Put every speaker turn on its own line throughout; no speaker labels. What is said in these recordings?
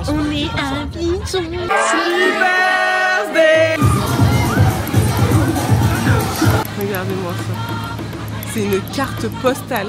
chanson.
On est à Abidjan.
Regardez-moi ça. C'est une carte postale.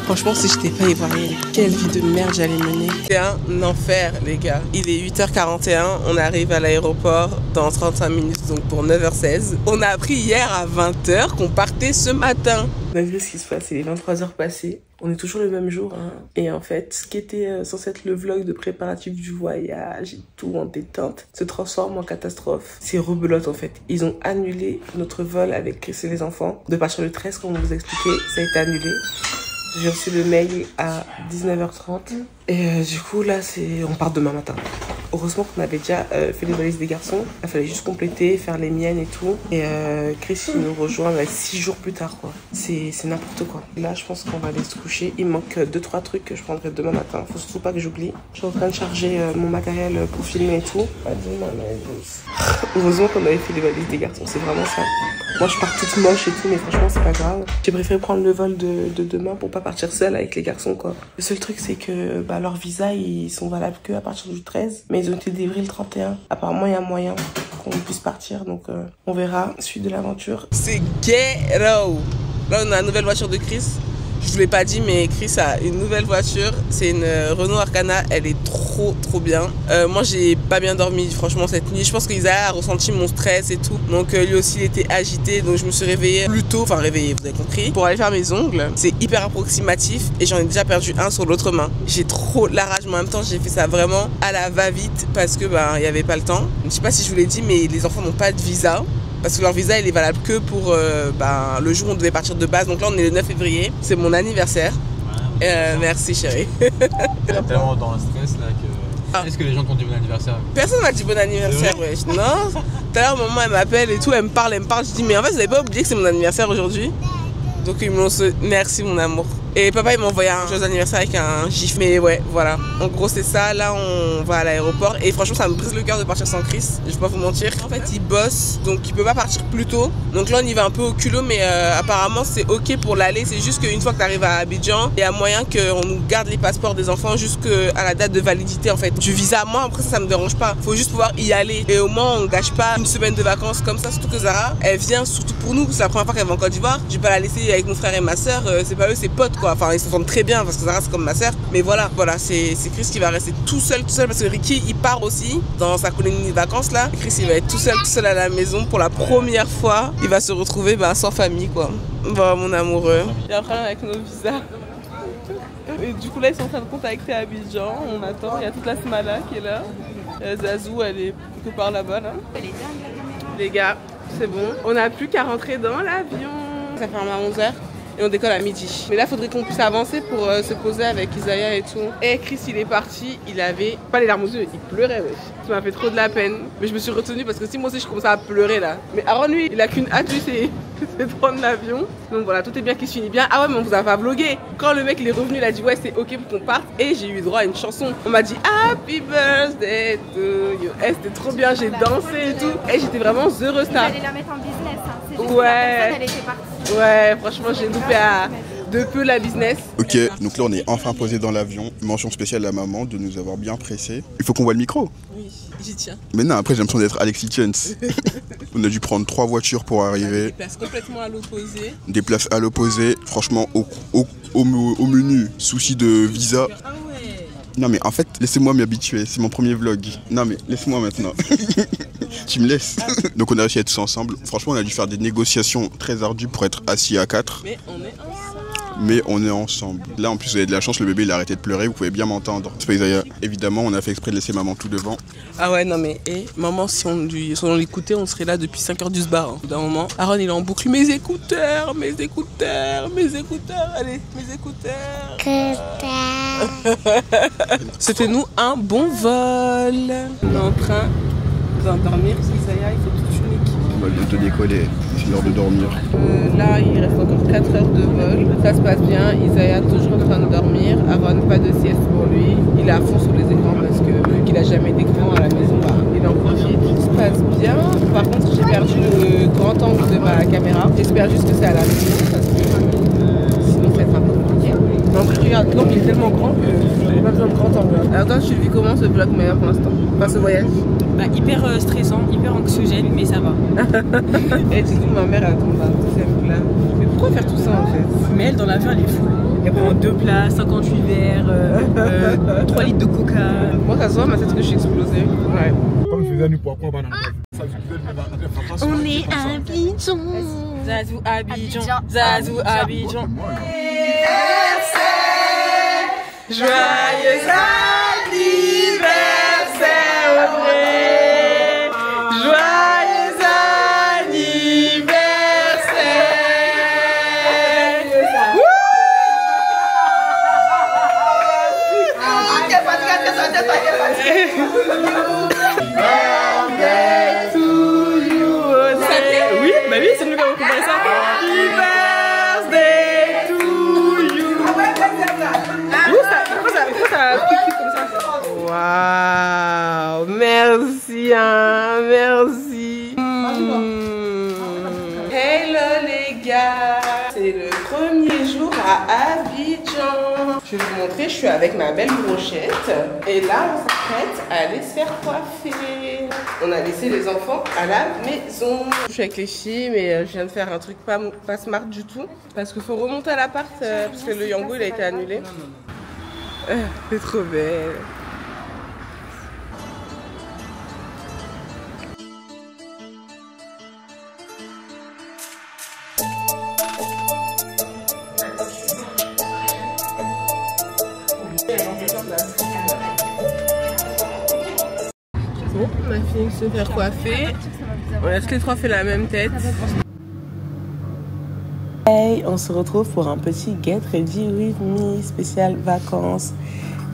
Franchement, si j'étais pas ivoirienne, quelle vie de merde j'allais mener. C'est un enfer, les gars. Il est 8h41, on arrive à l'aéroport dans 35 minutes, donc pour 9h16. On a appris hier à 20h qu'on partait ce matin. Malgré ce qui se passe, il est 23h passées. On est toujours le même jour, hein. Et en fait, ce qui était censé être le vlog de préparatif du voyage et tout en détente se transforme en catastrophe. C'est rebelote en fait. Ils ont annulé notre vol avec Chris et les enfants de partir le 13 comme on vous expliquait. Ça a été annulé. J'ai reçu le mail à 19h30 et du coup là on part demain matin. Heureusement qu'on avait déjà fait les valises des garçons. Il fallait juste compléter, faire les miennes et tout. Et Chris il nous rejoint 6 jours plus tard quoi. C'est n'importe quoi. Là je pense qu'on va aller se coucher. Il me manque 2-3 trucs que je prendrai demain matin. Faut surtout pas que j'oublie. Je suis en train de charger mon matériel pour filmer et tout. Heureusement qu'on avait fait les valises des garçons. C'est vraiment ça. Moi je pars toute moche et tout mais franchement c'est pas grave. J'ai préféré prendre le vol de demain pour pas partir seule avec les garçons quoi. Le seul truc c'est que leurs visas ils sont valables que à partir du 13 mais ils ont été délivrés le 31. Apparemment il y a moyen qu'on puisse partir donc on verra. Suite de l'aventure. C'est ghetto. Là on a une nouvelle voiture de Chris. Je vous l'ai pas dit mais Chris a une nouvelle voiture. C'est une Renault Arcana. Elle est trop bien. Moi j'ai pas bien dormi franchement cette nuit. Je pense qu'Isaiah a ressenti mon stress et tout. Donc lui aussi il était agité. Donc je me suis réveillée plus tôt. Enfin réveillée vous avez compris. Pour aller faire mes ongles. C'est hyper approximatif. Et j'en ai déjà perdu un sur l'autre main. J'ai trop la rage mais en même temps j'ai fait ça vraiment à la va-vite. Parce que il y avait pas le temps. Je sais pas si je vous l'ai dit mais les enfants n'ont pas de visa. Parce que leur visa il est valable que pour le jour où on devait partir de base. Donc là on est le 9 février, c'est mon anniversaire. Merci chérie.
T'es tellement dans le stress là que... Est-ce que les gens t'ont dit bon anniversaire?
Personne m'a dit bon anniversaire, ouais. Non. Tout à l'heure maman elle m'appelle et tout, elle me parle. Je dis mais en fait vous avez pas oublié que c'est mon anniversaire aujourd'hui? Donc ils m'ont dit merci mon amour. Et papa il m'a envoyé un joyeux anniversaire avec un gif. Mais ouais voilà, en gros c'est ça. Là on va à l'aéroport et franchement ça me brise le cœur de partir sans Chris. Je vais pas vous mentir. En fait il bosse donc il peut pas partir plus tôt. Donc là on y va un peu au culot mais apparemment c'est ok pour l'aller. C'est juste qu'une fois que tu arrives à Abidjan, il y a moyen qu'on nous garde les passeports des enfants jusqu'à la date de validité en fait du visa. Moi après ça me dérange pas. Faut juste pouvoir y aller et au moins on gâche pas une semaine de vacances comme ça. Surtout que Zara elle vient surtout pour nous. C'est la première fois qu'elle va en Côte d'Ivoire. Je vais pas la laisser avec mon frère et ma soeur. C'est pas eux, c'est potes quoi. Enfin ils s'entendent très bien parce que Zara c'est comme ma soeur. Mais voilà c'est Chris qui va rester tout seul parce que Ricky il part aussi dans sa colonie de vacances là. Et Chris il va être tout seul à la maison pour la première fois. Il va se retrouver sans famille quoi. Bon mon amoureux. Il y a un problème avec nos visas. Et du coup là ils sont en train de contacter Abidjan. On attend, il y a toute la Smala qui est là. Zazou elle est quelque part là-bas là. Les gars c'est bon. On n'a plus qu'à rentrer dans l'avion. Ça ferme à 11h. Et on décolle à midi. Mais là, il faudrait qu'on puisse avancer pour se poser avec Isaiah et tout. Et Chris, il est parti. Il avait pas les larmes aux yeux. Il pleurait, wesh. Ça m'a fait trop de la peine. Mais je me suis retenue parce que si moi aussi, je commençais à pleurer là. Mais Aaron, lui, il a qu'une hâte, lui, c'est de prendre l'avion. Donc voilà, tout est bien qui se finit bien. Ah ouais, mais on vous a pas vlogué. Quand le mec, il est revenu, il a dit ouais, c'est ok pour qu'on parte. Et j'ai eu droit à une chanson. On m'a dit Happy Birthday to you. Eh, c'était trop bien. J'ai dansé et tout. Et j'étais vraiment heureuse.
Vous allez la mettre en business. Hein. C'est juste
ouais.
Que la personne, elle était partie.
Ouais, franchement, j'ai loupé de peu la business.
Ok, donc là on est enfin posé dans l'avion. Mention spéciale à maman de nous avoir bien pressés. Il faut qu'on voit le micro.
Oui, j'y tiens.
Mais non, après j'ai l'impression d'être Alexis Chance. On a dû prendre 3 voitures pour arriver.
Des places complètement à l'opposé.
Des places à l'opposé. Franchement, au menu, souci de visa.
Ah ouais.
Non mais en fait, laissez-moi m'y habituer. C'est mon premier vlog. Non mais laisse-moi maintenant. Tu me laisses. Donc on a réussi à être tous ensemble. Franchement, on a dû faire des négociations très ardues pour être assis à 4. Mais on est ensemble. Là en plus vous avez de la chance, le bébé il a arrêté de pleurer, vous pouvez bien m'entendre. C'est pas Isaiah. Évidemment on a fait exprès de laisser maman tout devant. Ah ouais non mais maman si on l'écoutait on serait là depuis 5h du bar hein. D'un moment. Aaron il est en boucle. Mes écouteurs. Allez mes écouteurs. C'était nous un bon vol. On est en train d'endormir Isaiah, il faut toute une équipe. va bientôt décoller, c'est l'heure de dormir.
Là, il reste encore 4 heures de vol. Ça se passe bien. Isaiah toujours en train de dormir. Aaron, pas de sieste pour lui. Il est à fond sur les écrans parce que vu qu'il a jamais d'écran à la maison, bah, il en profite. Ça se passe bien. Par contre, j'ai perdu le grand angle de ma caméra. J'espère juste que c'est à la maison parce que sinon, ça va être un peu compliqué. Donc, regarde, l'angle est tellement grand que j'ai pas besoin de grand angle. Alors, toi, tu le vis comment ce vlog meilleur pour l'instant? Enfin, ce voyage?
Bah, hyper stressant, hyper anxiogène, mais ça va.
Et tu dis, ma mère elle tombe dans le deuxième plat. Mais pourquoi faire tout ça en fait?
Mais elle, dans l'avion, elle est fou. Elle prend 2 plats, 58 verres, 3 litres de coca.
Moi, ça se voit, ma tête que je suis explosée. Ouais.
Comme je faisais nu pour quoi
On est à Abidjan. Zazou Abidjan. Zazou Abidjan.
Joyeux anniversaire, vrai. Joyeux anniversaire.
Oui, bah oui, c'est nous qui avons comparé ça.
Happy birthday to you. Pourquoi ça pique comme ça? Waouh, merci, hein, merci. Hello les gars, c'est le premier jour à Abidjan. Je vais vous montrer, je suis avec ma belle brochette. Et là, on s'apprête à aller se faire coiffer. On a laissé les enfants à la maison. Je suis avec les filles, mais je viens de faire un truc pas smart du tout. Parce qu'il faut remonter à l'appart, parce que le Yango il a été annulé. C'est trop belle. Bon, on a fini de se faire coiffer. On a toutes les trois fait la même tête. Hey, on se retrouve pour un petit Get Ready With Me spécial vacances.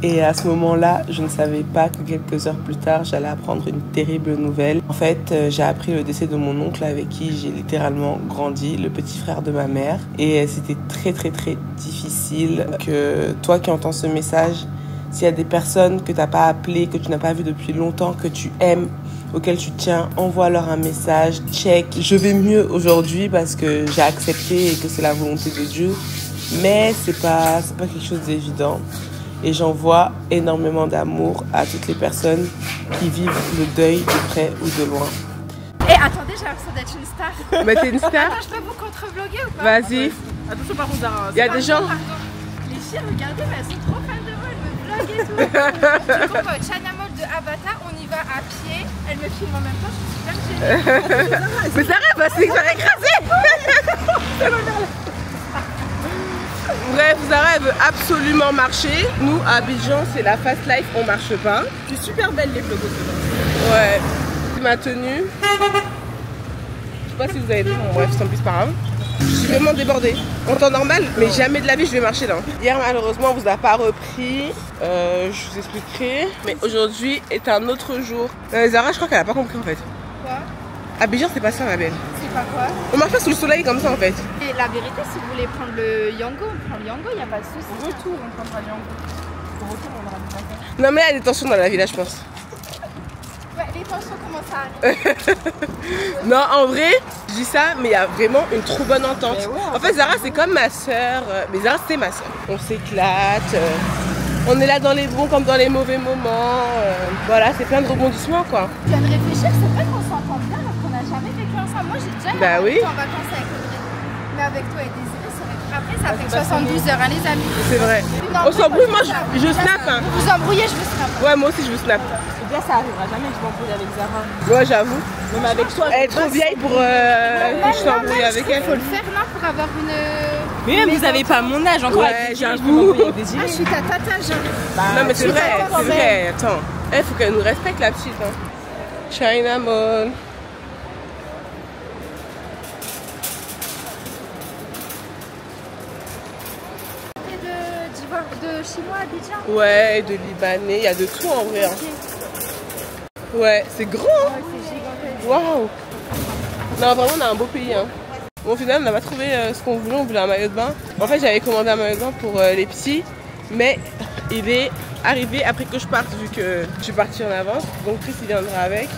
Et à ce moment-là, je ne savais pas que quelques heures plus tard, j'allais apprendre une terrible nouvelle. En fait, j'ai appris le décès de mon oncle avec qui j'ai littéralement grandi, le petit frère de ma mère. Et c'était très difficile que toi qui entends ce message, s'il y a des personnes que tu n'as pas appelées, que tu n'as pas vues depuis longtemps, que tu aimes, auxquelles tu tiens, envoie-leur un message, check. Je vais mieux aujourd'hui parce que j'ai accepté et que c'est la volonté de Dieu. Mais c'est pas quelque chose d'évident. Et j'envoie énormément d'amour à toutes les personnes qui vivent le deuil de près ou de loin.
Et attendez, j'ai l'impression d'être une star.
Mais t'es une star?
Attends, je peux vous contre-vlogger ou pas?
Vas-y.
Attention par contre, Zara.
Il y a des gens.
Les filles, regardez, mais elles sont trop fans de moi, elles me vloguent et tout. Du coup, China Mall de Avatar, on y va à pied. Elle me filme en même temps, je suis super gênée.
Mais Sarah, bah c'est que ça va écraser. Bref, Zara elle veut absolument marcher. Nous à Abidjan c'est la fast life, on marche pas.
Je suis super belle les vlogs.
Ouais. C'est ma tenue. Je sais pas si vous avez vu, bon, bref c'est en plus pas grave. Je suis vraiment débordée. En temps normal, mais jamais de la vie je vais marcher là. Hier malheureusement on vous a pas repris. Je vous expliquerai. Mais aujourd'hui est un autre jour. Zara je crois qu'elle a pas compris en fait.
Quoi?
Abidjan c'est pas ça ma belle.
C'est pas quoi?
On marche pas sous le soleil comme ça en fait.
Et la vérité, si vous voulez prendre le Yango, on prend le Yango, il n'y a pas de souci.
Au retour, on prendra le Yango. Au retour, on aura du passage.
Non mais il y a des tensions dans la villa je pense.
Ouais, les tensions commencent à arriver.
Non, en vrai, je dis ça, mais il y a vraiment une trop bonne entente.
Ouais,
en fait, Zara, c'est comme ma soeur. Mais Zara, c'est ma soeur. On s'éclate. On est là dans les bons comme dans les mauvais moments. Voilà, c'est plein de rebondissements, quoi.
Je viens de réfléchir, c'est vrai qu'on s'entend bien alors qu'on n'a jamais vécu ensemble. Moi, j'ai déjà
Bah oui.
été en vacances avec Audrey. Mais avec toi et Désiré, c'est vrai. Après, ça fait 72 heures, hein, les amis.
C'est vrai.
Non,
On s'embrouille, moi, je snap. Hein.
Vous vous embrouillez, je vous snap.
Ouais, moi aussi, je veux snap.
Et bien, ça arrivera jamais que je m'embrouille avec Zara.
Ouais, j'avoue.
Même avec toi.
Elle est trop vieille pour que je t'embrouille avec elle.
Il faut le faire, non, pour avoir une...
Mais même, vous avez pas mon âge encore.
Ouais,
avec Désiré, je peux
j'avoue.
m'embrouiller avec Désiré.
Ah, je suis ta tata, genre.
Non, mais c'est
je suis
vrai,
d'accord,
c'est vrai. Attends. Il faut qu'elle nous respecte, la petite. Hein. China Mall.
De Chinois, Abidjan.
Ouais, de Libanais, il y a de tout en vrai. Hein. Ouais, c'est grand.
Ouais, c'est gigantesque.
Waouh. Non, vraiment, on a un beau pays. Hein. Bon, au final, on n'a pas trouvé ce qu'on voulait. On voulait un maillot de bain. En fait, j'avais commandé un maillot de bain pour les petits. Mais il est arrivé après que je parte, vu que je suis partie en avance. Donc, Chris, il viendra avec.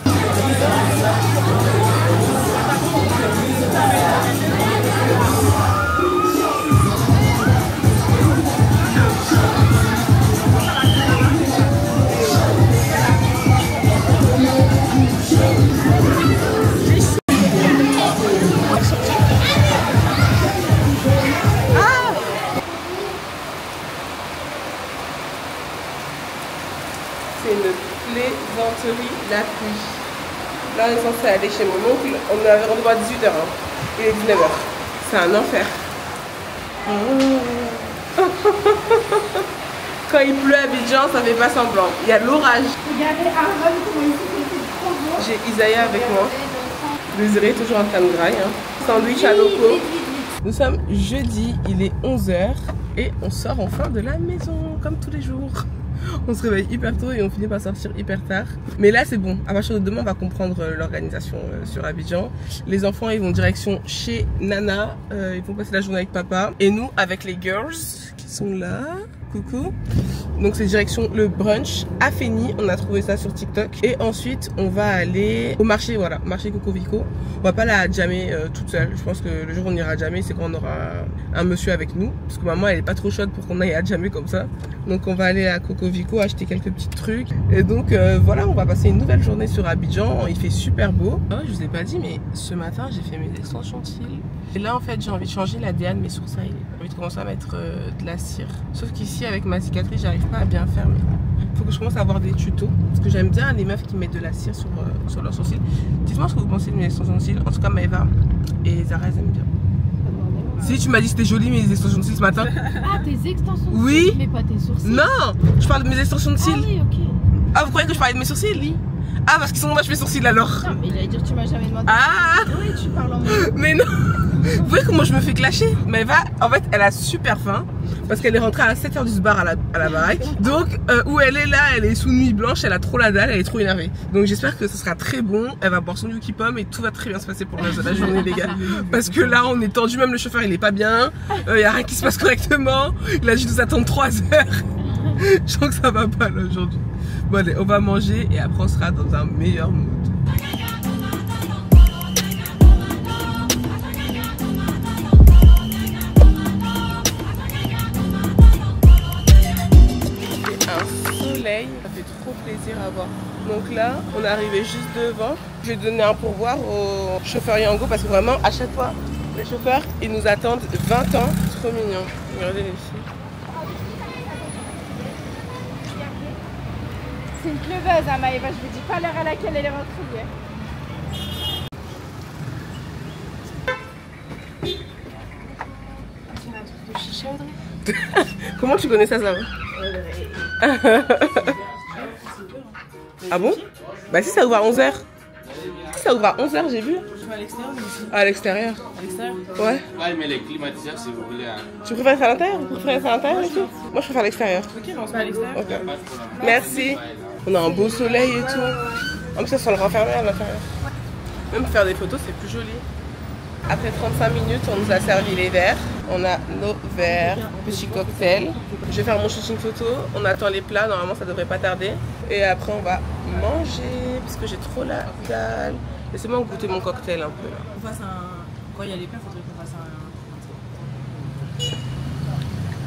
C'est une plaisanterie la pluie. Là on est censé aller chez mon oncle, on avait rendez-vous à 18h, hein. Il est 19h. C'est un enfer. Quand il pleut à Abidjan, ça fait pas semblant. Il y a l'orage.
Regardez Aaron, comment il fait trop beau.
J'ai Isaiah avec moi. Désiré est toujours en train de grailler. Hein. Sandwich à loco. Nous sommes jeudi, il est 11h et on sort enfin de la maison comme tous les jours. On se réveille hyper tôt et on finit par sortir hyper tard. Mais là c'est bon, à partir de demain on va comprendre l'organisation sur Abidjan. Les enfants ils vont direction chez Nana, ils vont passer la journée avec papa. Et nous avec les girls qui sont là, coucou. Donc c'est direction le brunch à Feni, on a trouvé ça sur TikTok. Et ensuite on va aller au marché, voilà, marché Coco Vico. On va pas la jammer toute seule, je pense que le jour où on ira jammer c'est quand on aura un monsieur avec nous. Parce que maman elle est pas trop chaude pour qu'on aille à jammer comme ça. Donc on va aller à Coco Vico acheter quelques petits trucs. Et donc voilà, on va passer une nouvelle journée sur Abidjan, il fait super beau. Oh, je vous ai pas dit mais ce matin j'ai fait mes extensions de cils. Et là en fait j'ai envie de changer la DA de mes sourcils. J'ai envie de commencer à mettre de la cire. Sauf qu'ici avec ma cicatrice j'arrive pas à bien faire. Faut que je commence à avoir des tutos. Parce que j'aime bien les meufs qui mettent de la cire sur leurs sourcils. Dites-moi ce que vous pensez de mes extensions de cils. En tout cas Maëva et Zara elles aiment bien. Si tu m'as dit que c'était joli mes extensions de cils ce matin.
Ah tes extensions de cils?
Oui.
Mais pas tes sourcils.
Non, je parle de mes extensions de cils.
Ah oui, ok.
Ah vous croyez que je parlais de mes sourcils? Oui. Ah parce qu'ils sont moches mes sourcils alors.
Non mais j'allais dire tu m'as jamais demandé.
Ah
Oui tu parles en mode.
mais non. Vous voyez comment je me fais clasher? Maëva en fait elle a super faim. Parce qu'elle est rentrée à 7h du bar à la baraque. Donc où elle est là, elle est sous nuit blanche, elle a trop la dalle, elle est trop énervée. Donc j'espère que ce sera très bon. Elle va boire son Yuki Pomme et tout va très bien se passer pour la journée les gars. Parce que là on est tendu, même le chauffeur il est pas bien. Il y a rien qui se passe correctement. Il a dû nous attendre 3 heures. Je sens que ça va pas là aujourd'hui. Bon allez, on va manger et après on sera dans un meilleur mood. Ça fait trop plaisir à voir. Donc là, on est arrivé juste devant. Je vais donner un pourboire au chauffeur Yango parce que vraiment, à chaque fois, les chauffeurs, ils nous attendent 20 ans. Trop mignon. Regardez les filles.
C'est une pleuveuse hein Maëva, je vous dis pas l'heure à laquelle elle est rentrée hier. C'est un truc de chicha Audrey.
Comment tu connais ça, ça va? Ah bon? Bah si ça ouvre à 11h. Si ça ouvre à 11h, j'ai vu. À l'extérieur. À l'extérieur? Ouais.
Ouais, mais les climatiseurs, si vous voulez.
Tu préfères faire à l'intérieur? Vous préférez faire à l'intérieur aussi? Moi je préfère à l'extérieur.
Ok, on se met à l'extérieur.
Okay. Merci. On a un beau soleil et tout. En plus ça sent le renfermer à l'intérieur. Même pour faire des photos c'est plus joli. Après 35 minutes on nous a servi les verres. On a nos verres, petit cocktail. Je vais faire mon shooting photo. On attend les plats, normalement ça devrait pas tarder. Et après on va manger parce que j'ai trop la dalle. Laissez-moi goûter mon cocktail un peu là.
On fasse un... Quand il y a les plats, il faudrait qu'on fasse un...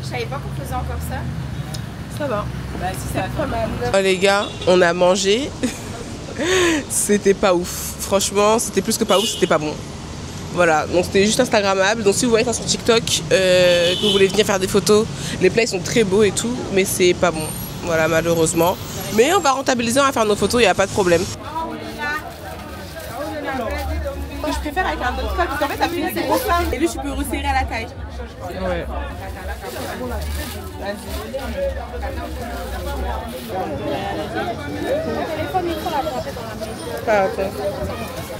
Je savais pas qu'on faisait encore ça.
Ça va.
Bah si ça va pas mal.
Oh les gars, on a mangé. C'était pas ouf. Franchement, c'était plus que pas ouf, c'était pas bon. Voilà, donc c'était juste instagrammable. Donc si vous voyez ça sur TikTok, que vous voulez venir faire des photos, les plats ils sont très beaux et tout, mais c'est pas bon. Voilà, malheureusement. Mais on va rentabiliser, on va faire nos photos, il n'y a pas de problème. Moi je préfère avec un autre parce qu'en fait ça fait des gros plats et lui tu peux resserrer à la taille. Ouais.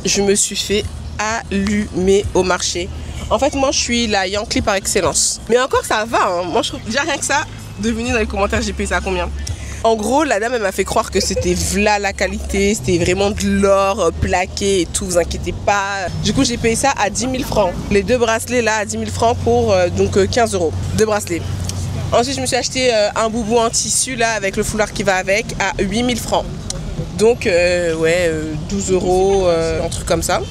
Je me suis fait allumer au marché. En fait moi je suis la Yankee par excellence. Mais encore ça va hein. Moi je trouve déjà rien que ça, devinez dans les commentaires j'ai payé ça à combien. En gros, la dame elle m'a fait croire que c'était v'là la qualité, c'était vraiment de l'or plaqué et tout, vous inquiétez pas. Du coup j'ai payé ça à 10 000 francs. Les 2 bracelets là à 10 000 francs pour donc 15 €. 2 bracelets. Ensuite je me suis acheté un boubou en tissu là avec le foulard qui va avec à 8 000 francs. Donc ouais 12 €, un truc comme ça.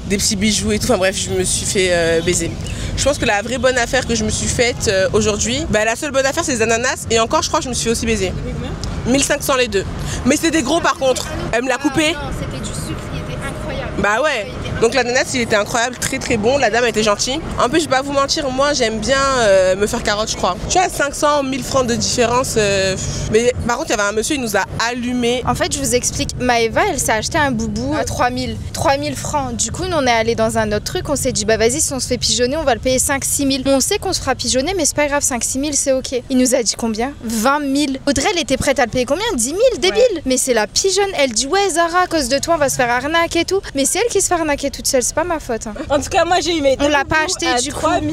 Des petits bijoux et tout, enfin bref je me suis fait baiser. Je pense que la vraie bonne affaire que je me suis faite aujourd'hui, bah, la seule bonne affaire c'est les ananas et encore je crois que je me suis fait aussi baiser. 1500 les 2. Mais c'est des gros par contre. Elle me l'a coupé.
Non, c'était du sucre, il était incroyable.
Bah ouais. Donc l'ananas il était incroyable, très très bon, la dame était gentille. En plus je vais pas vous mentir, moi j'aime bien me faire carotte je crois. Tu vois 500, 1000 francs de différence. Mais par contre il y avait un monsieur, il nous a allumé.
En fait je vous explique, Maëva elle s'est acheté un boubou à 3000 francs. Du coup nous on est allé dans un autre truc, on s'est dit bah vas-y si on se fait pigeonner on va le payer 5-6 000. On sait qu'on se fera pigeonner mais c'est pas grave, 5-6 000 c'est ok. Il nous a dit combien? 20 000. Audrey elle était prête à le payer combien? 10 000, débile. Ouais. Mais c'est la pigeonne, elle dit ouais Zara à cause de toi on va se faire arnaquer et tout. Mais c'est elle qui se fait arnaquer toute seule, c'est pas ma faute. Hein.
En tout cas moi j'ai eu mes
on l'a pas acheté du
3 000,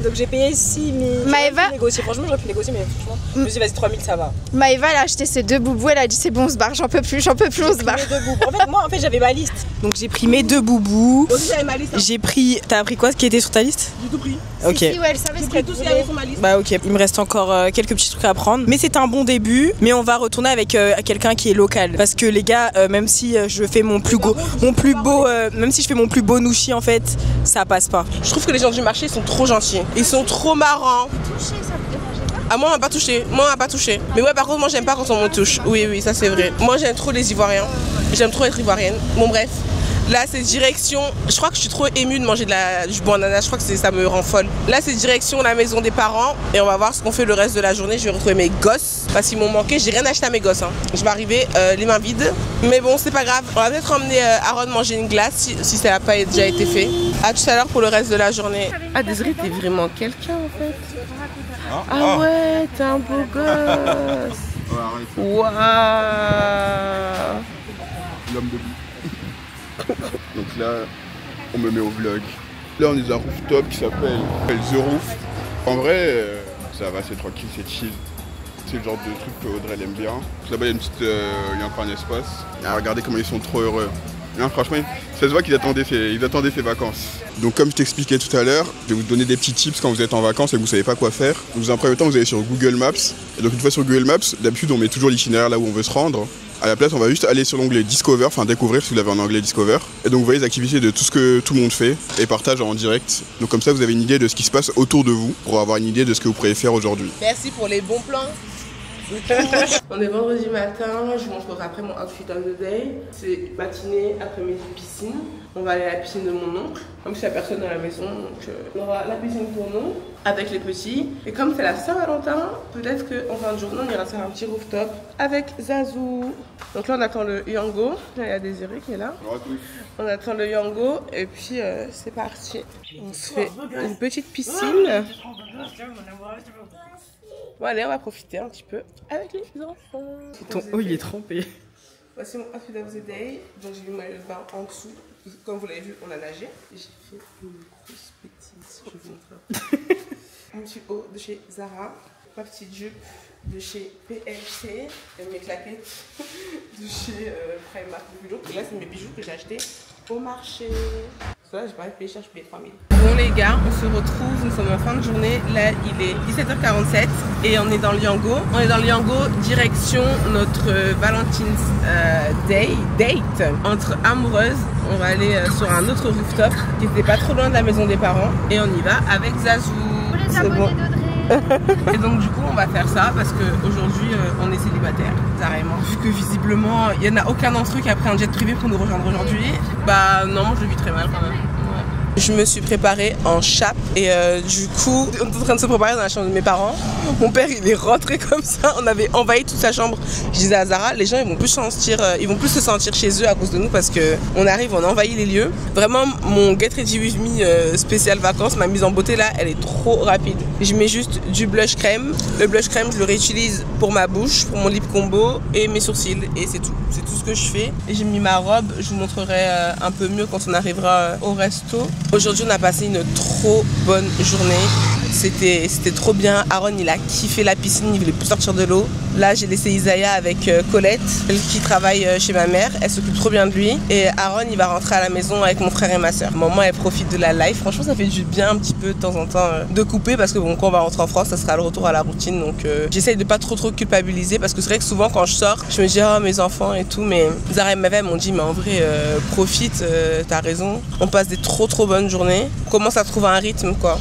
donc j'ai payé 6 000.
Maëva
franchement j'aurais pu négocier mais franchement je me suis dit vas-y 3 000 ça va.
Maëva elle a acheté ses 2 boubous, elle a dit c'est bon on se barre, j'en peux plus, on se barre.
En fait j'avais ma liste. Donc j'ai pris mes 2 boubous.
Aussi j'avais ma liste. Hein.
J'ai pris, t'as pris quoi qui était sur ta liste?
J'ai tout pris.
Ok.
Si, ouais, elle savait ce qu'elle
tout ce qu'il y avait sur ma liste.
Bah ok, il me reste encore quelques petits trucs à prendre. Mais c'est un bon début, mais on va retourner avec quelqu'un qui est local. Parce que les gars, même si je fais mon plus beau nouchi en fait, ça passe pas.
Je trouve que les gens du marché sont trop gentils. Ils sont trop marrants. Ah moi on m'a pas touché, Mais ouais par contre moi j'aime pas quand on me touche. Oui ça c'est vrai. Moi j'aime trop les Ivoiriens. J'aime trop être ivoirienne. Bon bref. Là c'est direction, je crois que je suis trop émue de manger du bon ananas, je crois que ça me rend folle. Là c'est direction la maison des parents et on va voir ce qu'on fait le reste de la journée. Je vais retrouver mes gosses parce qu'ils m'ont manqué, j'ai rien acheté à mes gosses. Hein. Je vais arriver les mains vides, mais bon c'est pas grave. On va peut-être emmener Aaron manger une glace si ça n'a pas déjà été fait. A tout à l'heure pour le reste de la journée. Ah désolé, t'es vraiment quelqu'un en fait. Ah ouais, t'es un beau gosse. Waouh.
L'homme debout. Donc là, on me met au vlog. Là, on est dans un rooftop qui s'appelle The Roof. En vrai, ça va, c'est tranquille, c'est chill. C'est le genre de truc que Audrey elle aime bien. Là-bas, il y a encore un espace. Ah, regardez comment ils sont trop heureux. Là, franchement, ça se voit qu'ils attendaient ces vacances. Donc, comme je t'expliquais tout à l'heure, je vais vous donner des petits tips quand vous êtes en vacances et que vous savez pas quoi faire. Donc, dans un premier temps, vous allez sur Google Maps. Et donc, une fois sur Google Maps, d'habitude, on met toujours l'itinéraire là où on veut se rendre. À la place, on va juste aller sur l'onglet Discover, enfin découvrir si vous l'avez en anglais Discover. Et donc vous voyez les activités de tout ce que tout le monde fait et partage en direct. Donc comme ça, vous avez une idée de ce qui se passe autour de vous pour avoir une idée de ce que vous pourriez faire aujourd'hui.
Merci pour les bons plans. On est vendredi matin, je vous montrerai après mon outfit of the day. C'est matinée, après-midi, piscine. On va aller à la piscine de mon oncle. Comme s'il n'y a personne dans la maison, donc on aura la piscine pour nous, avec les petits. Et comme c'est la Saint-Valentin, peut-être qu'en fin de journée, on ira faire un petit rooftop avec Zazou. Donc là, on attend le Yango. Là, il y a Désiré qui est là. On attend le Yango et puis c'est parti. On se fait une petite piscine. Bon allez, on va profiter un petit peu avec les enfants.
Ton haut il est trempé.
Voici mon outfit of the day. Donc j'ai mis ma bain en dessous. Comme vous l'avez vu, on a nagé. J'ai fait une grosse bêtise. Je vous montre. Mon petit haut de chez Zara. Ma petite jupe de chez PLC. Et mes claquettes de chez Primark de Bijoux. Et là, c'est mes bijoux que j'ai achetés au marché. Ça, j'ai pas réfléchi, je payais 3 000. Bon les gars, on se retrouve, nous sommes en fin de journée. Là, il est 17h47 et on est dans le Yango. On est dans le Yango, direction notre Valentine's date entre amoureuses. On va aller sur un autre rooftop qui n'était pas trop loin de la maison des parents. Et on y va avec Zazou.
C'est bon.
Et donc du coup on va faire ça parce qu'aujourd'hui on est célibataire, carrément. Vu que visiblement il n'y en a aucun d'entre eux qui a pris un jet privé pour nous rejoindre aujourd'hui. Bah non, je le vis très mal quand même. Ouais. Je me suis préparée en chape et du coup on est en train de se préparer dans la chambre de mes parents. Mon père il est rentré comme ça, on avait envahi toute sa chambre. Je disais à Zara, les gens ils vont plus se sentir chez eux à cause de nous parce que on arrive, on envahit les lieux. Vraiment mon Get Ready With Me spécial vacances, ma mise en beauté là, elle est trop rapide. Je mets juste du blush crème. Le blush crème je le réutilise pour ma bouche, pour mon lip combo et mes sourcils et c'est tout. C'est tout ce que je fais. Et j'ai mis ma robe, je vous montrerai un peu mieux quand on arrivera au resto. Aujourd'hui on a passé une trop bonne journée. C'était trop bien. Aaron, il a kiffé la piscine, il voulait plus sortir de l'eau. Là, j'ai laissé Isaiah avec Colette, elle qui travaille chez ma mère. Elle s'occupe trop bien de lui. Et Aaron, il va rentrer à la maison avec mon frère et ma soeur. Maman, elle profite de la life. Franchement, ça fait du bien un petit peu de temps en temps de couper parce que bon, quand on va rentrer en France, ça sera le retour à la routine. Donc, j'essaye de pas trop culpabiliser parce que c'est vrai que souvent, quand je sors, je me dis, oh, mes enfants et tout. Mais Zara et Maëva m'ont dit, mais en vrai, profite, t'as raison. On passe des trop bonnes journées. On commence à trouver un rythme, quoi.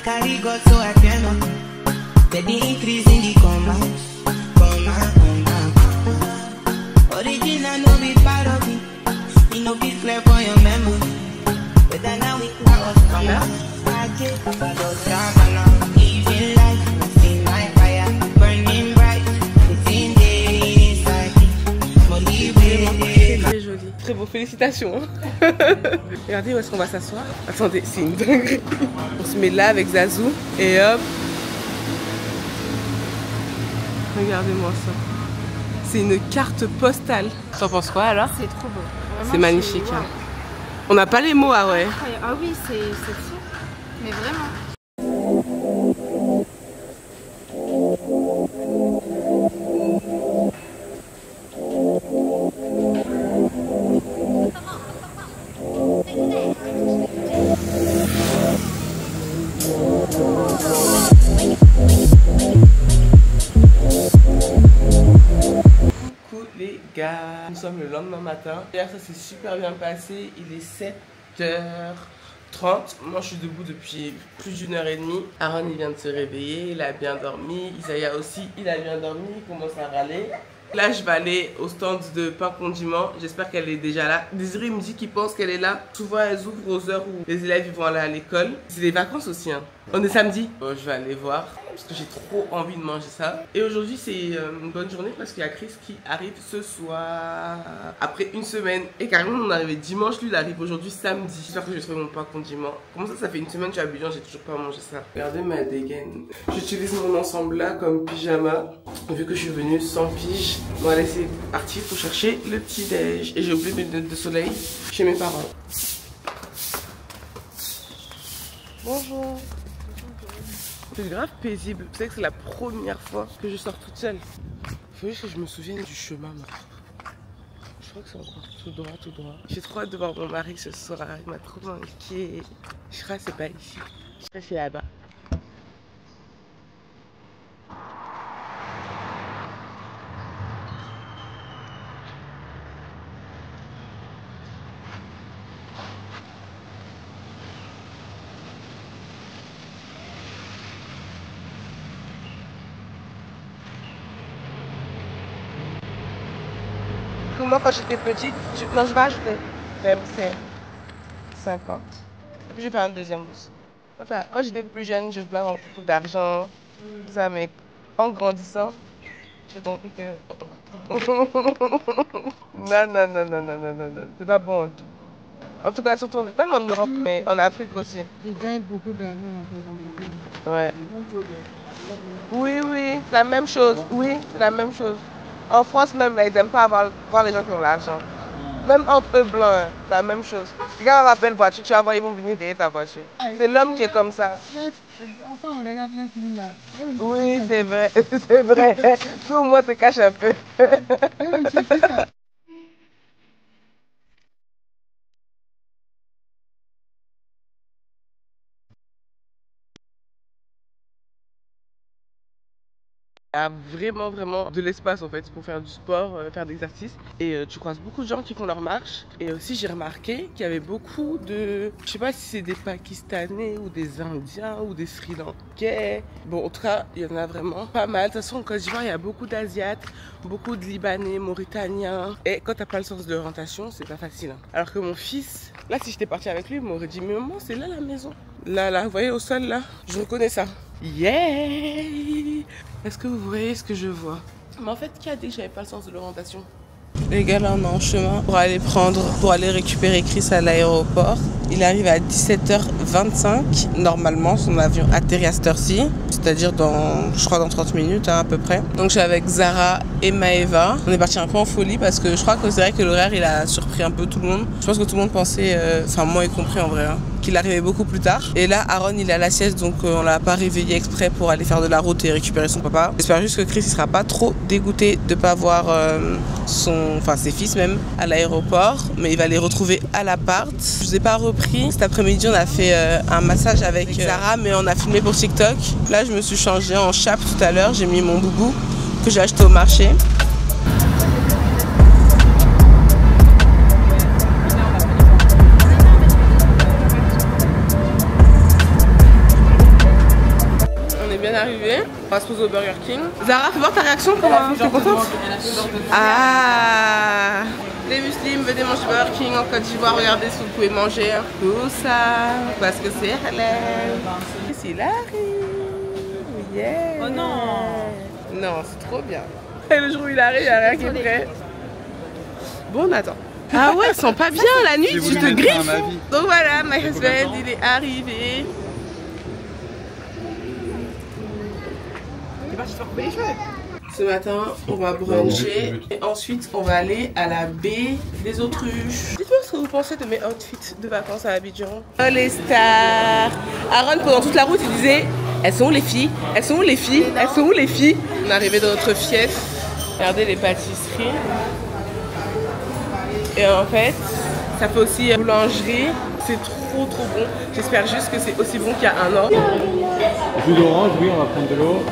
Carry God so I cannot. Let the increase in the command. Original no be part of me. You know be clear for your memory. But then now we us come out. I get those now. Living life, see my fire burning bright. It's in the inside.
Très joli, très beau, félicitations. Regardez où est-ce qu'on va s'asseoir. Attendez, c'est une dinguerie. On se met là avec Zazou et hop. Regardez-moi ça. C'est une carte postale. T'en penses quoi alors?
C'est trop beau.
C'est magnifique. Hein. On n'a pas les mots, ah ouais.
Ah oui, c'est fou. Mais vraiment.
Les gars, nous sommes le lendemain matin. Hier, ça s'est super bien passé. Il est 7h30. Moi, je suis debout depuis plus d'1h30. Aaron, il vient de se réveiller. Il a bien dormi. Isaiah aussi, il a bien dormi. Il commence à râler. Là, je vais aller au stand de pain condiment. J'espère qu'elle est déjà là. Désiré me dit qu'il pense qu'elle est là. Souvent, elles ouvrent aux heures où les élèves vont aller à l'école. C'est les vacances aussi. Hein. On est samedi. Bon, je vais aller voir parce que j'ai trop envie de manger ça. Et aujourd'hui, c'est une bonne journée parce qu'il y a Chris qui arrive ce soir. Après une semaine. Et carrément, on est arrivé dimanche. Lui, il arrive aujourd'hui samedi. J'espère que je vais trouver mon pain condiment. Comment ça fait une semaine que je suis à Abidjan, j'ai toujours pas mangé ça. Regardez ma dégaine. J'utilise mon ensemble là comme pyjama. Vu que je suis venue sans pige. Bon, allez, c'est parti pour chercher le petit déj. Et j'ai oublié mes lunettes de soleil chez mes parents. Bonjour. C'est grave paisible. Vous savez que c'est la première fois que je sors toute seule. Il faut juste que je me souvienne du chemin. Je crois que c'est encore tout droit. J'ai trop hâte de voir mon mari ce soir. Il m'a trop manqué. Je crois que c'est pas ici. Je crois que c'est là-bas. Moi, quand j'étais petite, non, je vais ajouter. Même c'est 50. Et puis je vais faire un deuxième mousse. Enfin, quand j'étais plus jeune, je voulais avoir beaucoup d'argent. Ça, mais en grandissant, j'ai compris que. Non. C'est pas bon. En tout cas, surtout, pas en Europe, mais en Afrique aussi.
Ils gagnent beaucoup d'argent.
Ouais. Oui, c'est la même chose. Oui, c'est la même chose. En France même, ils n'aiment pas voir les gens qui ont l'argent. Même entre eux blancs, hein, c'est la même chose. Regarde la belle voiture, tu vas voir, ils vont venir derrière ta voiture. C'est l'homme qui est comme ça.
Enfin, on regarde là.
Oui, c'est vrai, c'est vrai. Tout moi se cache un peu. Il y a vraiment de l'espace en fait pour faire du sport, faire des exercices. Et tu croises beaucoup de gens qui font leur marche. Et aussi j'ai remarqué qu'il y avait beaucoup de... Je sais pas si c'est des Pakistanais ou des Indiens ou des Sri Lankais. Bon, en tout cas, il y en a vraiment pas mal. De toute façon, en Côte d'Ivoire, il y a beaucoup d'Asiates, beaucoup de Libanais, Mauritaniens. Et quand t'as pas le sens de l'orientation, c'est pas facile. Hein. Alors que mon fils, là si j'étais partie avec lui, il m'aurait dit « Mais maman, c'est là la maison. » Là, vous voyez au sol là, je reconnais ça. Yeah! Est-ce que vous voyez ce que je vois? Mais en fait, qui a dit que j'avais pas le sens de l'orientation? Les gars, là, on est en chemin pour aller récupérer Chris à l'aéroport. Il arrive à 17h25. Normalement, son avion atterrit à cette heure-ci, c'est-à-dire je crois dans 30 minutes hein, à peu près. Donc je suis avec Zara et Maeva. On est parti un peu en folie parce que je crois que c'est vrai que l'horaire, il a surpris un peu tout le monde. Je pense que tout le monde pensait, enfin moi y compris en vrai, hein, qu'il arrivait beaucoup plus tard. Et là, Aaron, il est à la sieste, donc on l'a pas réveillé exprès pour aller faire de la route et récupérer son papa. J'espère juste que Chris, il sera pas trop dégoûté de pas voir ses fils même à l'aéroport, mais il va les retrouver à l'appart. Je vous ai pas repris. Cet après-midi, on a fait un massage avec Zara, mais on a filmé pour TikTok. Là, je me suis changée en chape tout à l'heure. J'ai mis mon boubou que j'ai acheté au marché. On est bien arrivé. On va se poser au Burger King. Zara, fais voir ta réaction pour t'es contente? Ah, les muslims veulent manger Burger King en Côte d'Ivoire. Regardez si vous pouvez manger tout ça parce que c'est halal. C'est l'arrive. Yeah. Oh non. Non, c'est trop bien. Et le jour où il arrive, il n'y a rien qui est prêt. Bon, on attend. Ah ouais, elles sont pas bien la nuit, tu te griffes. Donc voilà, my husband, il est arrivé. Ce matin, on va bruncher et ensuite on va aller à la baie des Autruches. Dites-moi ce que vous pensez de mes outfits de vacances à Abidjan. Oh les stars. Aaron, pendant toute la route, il disait elles sont où les filles? Elles sont où les filles? Elles sont où les filles? On est arrivé dans notre fief. Regardez les pâtisseries. Et en fait, ça fait aussi boulangerie. C'est trop bon. J'espère juste que c'est aussi bon qu'il y a un an.
Jus d'orange, oui, on va prendre de l'eau.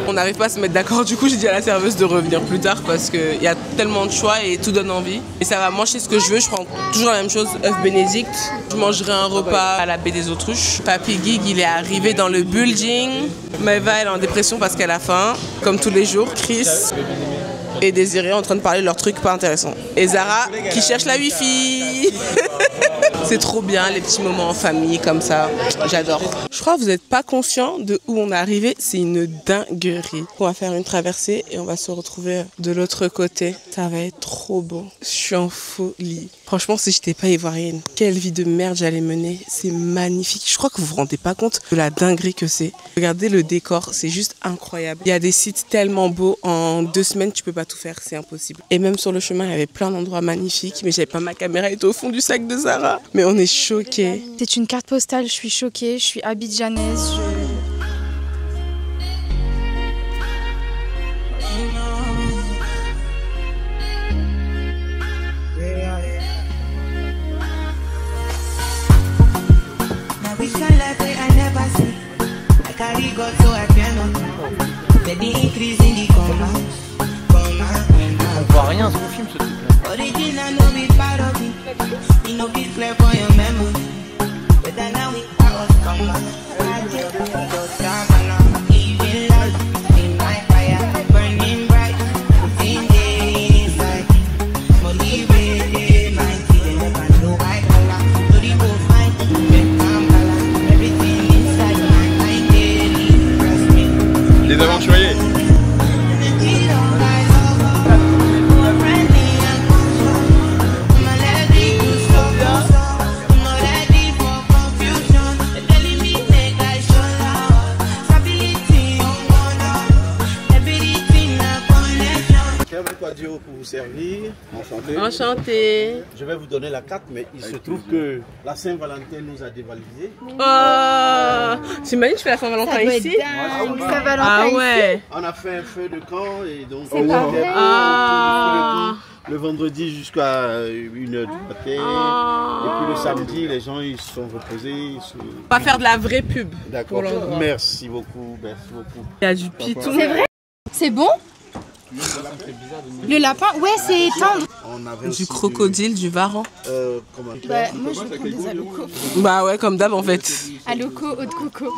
On n'arrive pas à se mettre d'accord, du coup j'ai dit à la serveuse de revenir plus tard parce qu'il y a tellement de choix et tout donne envie. Et ça va manger ce que je veux, je prends toujours la même chose, œuf bénédicte. Je mangerai un repas à la baie des Autruches. Papy Gig, il est arrivé dans le building. Maeva, elle est en dépression parce qu'elle a faim, comme tous les jours. Chris et Désiré en train de parler de leurs trucs pas intéressants. Et Zara qui cherche la wifi. C'est trop bien les petits moments en famille comme ça, j'adore. Je crois que vous n'êtes pas conscient de où on est arrivé, c'est une dinguerie. On va faire une traversée et on va se retrouver de l'autre côté. Ça va être trop beau. Je suis en folie. Franchement, si j'étais pas ivoirienne, quelle vie de merde j'allais mener. C'est magnifique. Je crois que vous vous rendez pas compte de la dinguerie que c'est. Regardez le décor, c'est juste incroyable. Il y a des sites tellement beaux. En 2 semaines, tu peux pas tout faire, c'est impossible. Et même sur le chemin, il y avait plein d'endroits magnifiques, mais j'avais pas ma caméra, elle était au fond du sac de Zara. Mais on est choqués.
C'est une carte postale, je suis choquée, je suis abidjanaise.
On voit rien sur le film, ce truc-là.
Les aventuriers.
Pour vous servir. Enchanté.
Enchanté.
Je vais vous donner la carte, mais il se trouve que la Saint-Valentin nous a dévalisé.
Oh, tu imagines, je fais la Saint-Valentin ici?
Ah ouais.
On a fait un feu de camp et donc
C'est pas vrai.
le vendredi jusqu'à 1h du matin. Et puis le samedi, les gens ils se sont reposés.
On va faire de la vraie pub.
D'accord. Merci beaucoup. Merci beaucoup.
Il y a du piton.
C'est vrai? C'est bon? Le lapin? Ouais, c'est tendre.
On avait
Du crocodile, du varan.
Comment
Bah, moi je vais prendre des alocos.
Bah ouais, comme d'hab en fait.
Alocos, eau de coco.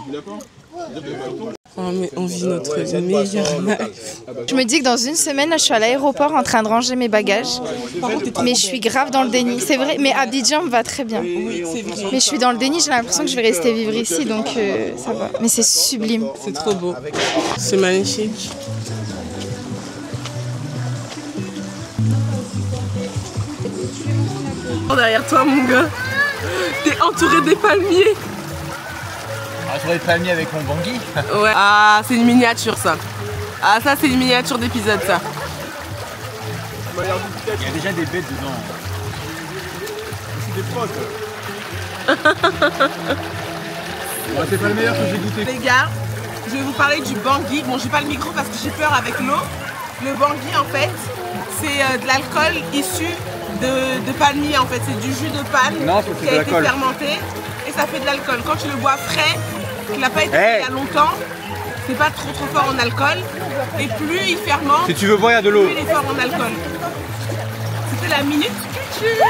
Oh, mais on vit notre meilleure life.
Je me dis que dans 1 semaine, là, je suis à l'aéroport en train de ranger mes bagages. Mais je suis grave dans le déni. C'est vrai, mais Abidjan me va très bien.
Oui, c'est vrai.
Mais je suis dans le déni, j'ai l'impression que je vais rester vivre ici, donc ça va. Mais c'est sublime.
C'est trop beau. C'est magnifique. Derrière toi, mon gars, t'es entouré des palmiers.
Entouré de palmiers avec mon bangui.
Ouais. Ah, c'est une miniature ça. Ah, ça, c'est une miniature d'épisode ça.
Il y a déjà des bêtes dedans. C'est des potes. Ouais, c'est pas le meilleur que j'ai goûté.
Les gars, je vais vous parler du bangui. Bon, j'ai pas le micro parce que j'ai peur avec l'eau. Le bangui, en fait, c'est de l'alcool issu de palmier. En fait, c'est du jus de palme qui a été fermenté et ça fait de l'alcool. Quand tu le bois frais, qu'il n'a pas été fait il y a longtemps, c'est pas trop fort en alcool. Et plus il fermente,
si tu veux boire, il y a de l'eau.
Plus il est fort en alcool. C'était la minute culture.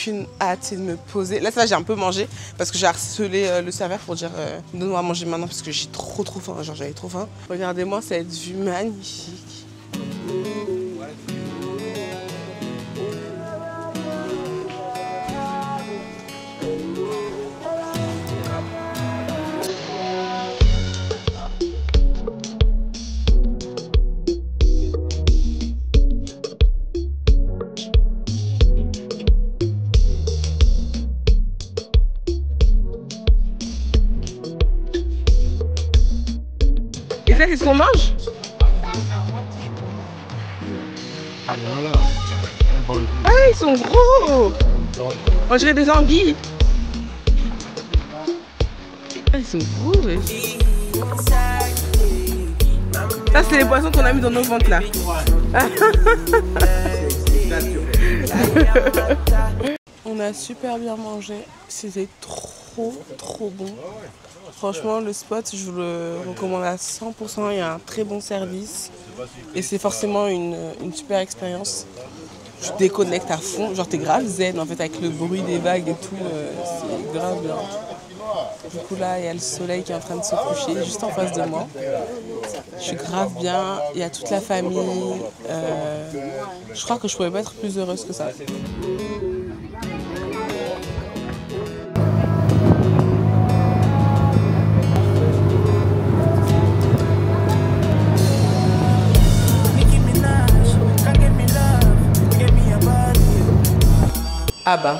Une hâte, c'est de me poser. Là, ça, j'ai un peu mangé parce que j'ai harcelé le serveur pour dire donne-moi à manger maintenant parce que j'ai trop faim. Genre, j'avais trop faim. Regardez-moi cette vue magnifique. Et ça, c'est ce qu'on mange? Ah, ils sont gros! On dirait des anguilles. Ah, ils sont gros, ouais. Ça, c'est les poissons qu'on a mis dans nos ventres, là. On a super bien mangé. C'était trop bon. Franchement, le spot, je vous le recommande à 100%. Il y a un très bon service. Et c'est forcément une super expérience. Tu déconnectes à fond. Genre, t'es grave zen, en fait, avec le bruit des vagues et tout. C'est grave bien. Du coup, là, il y a le soleil qui est en train de se coucher juste en face de moi. Je suis grave bien. Il y a toute la famille. Je crois que je pourrais pas être plus heureuse que ça. Ah bah,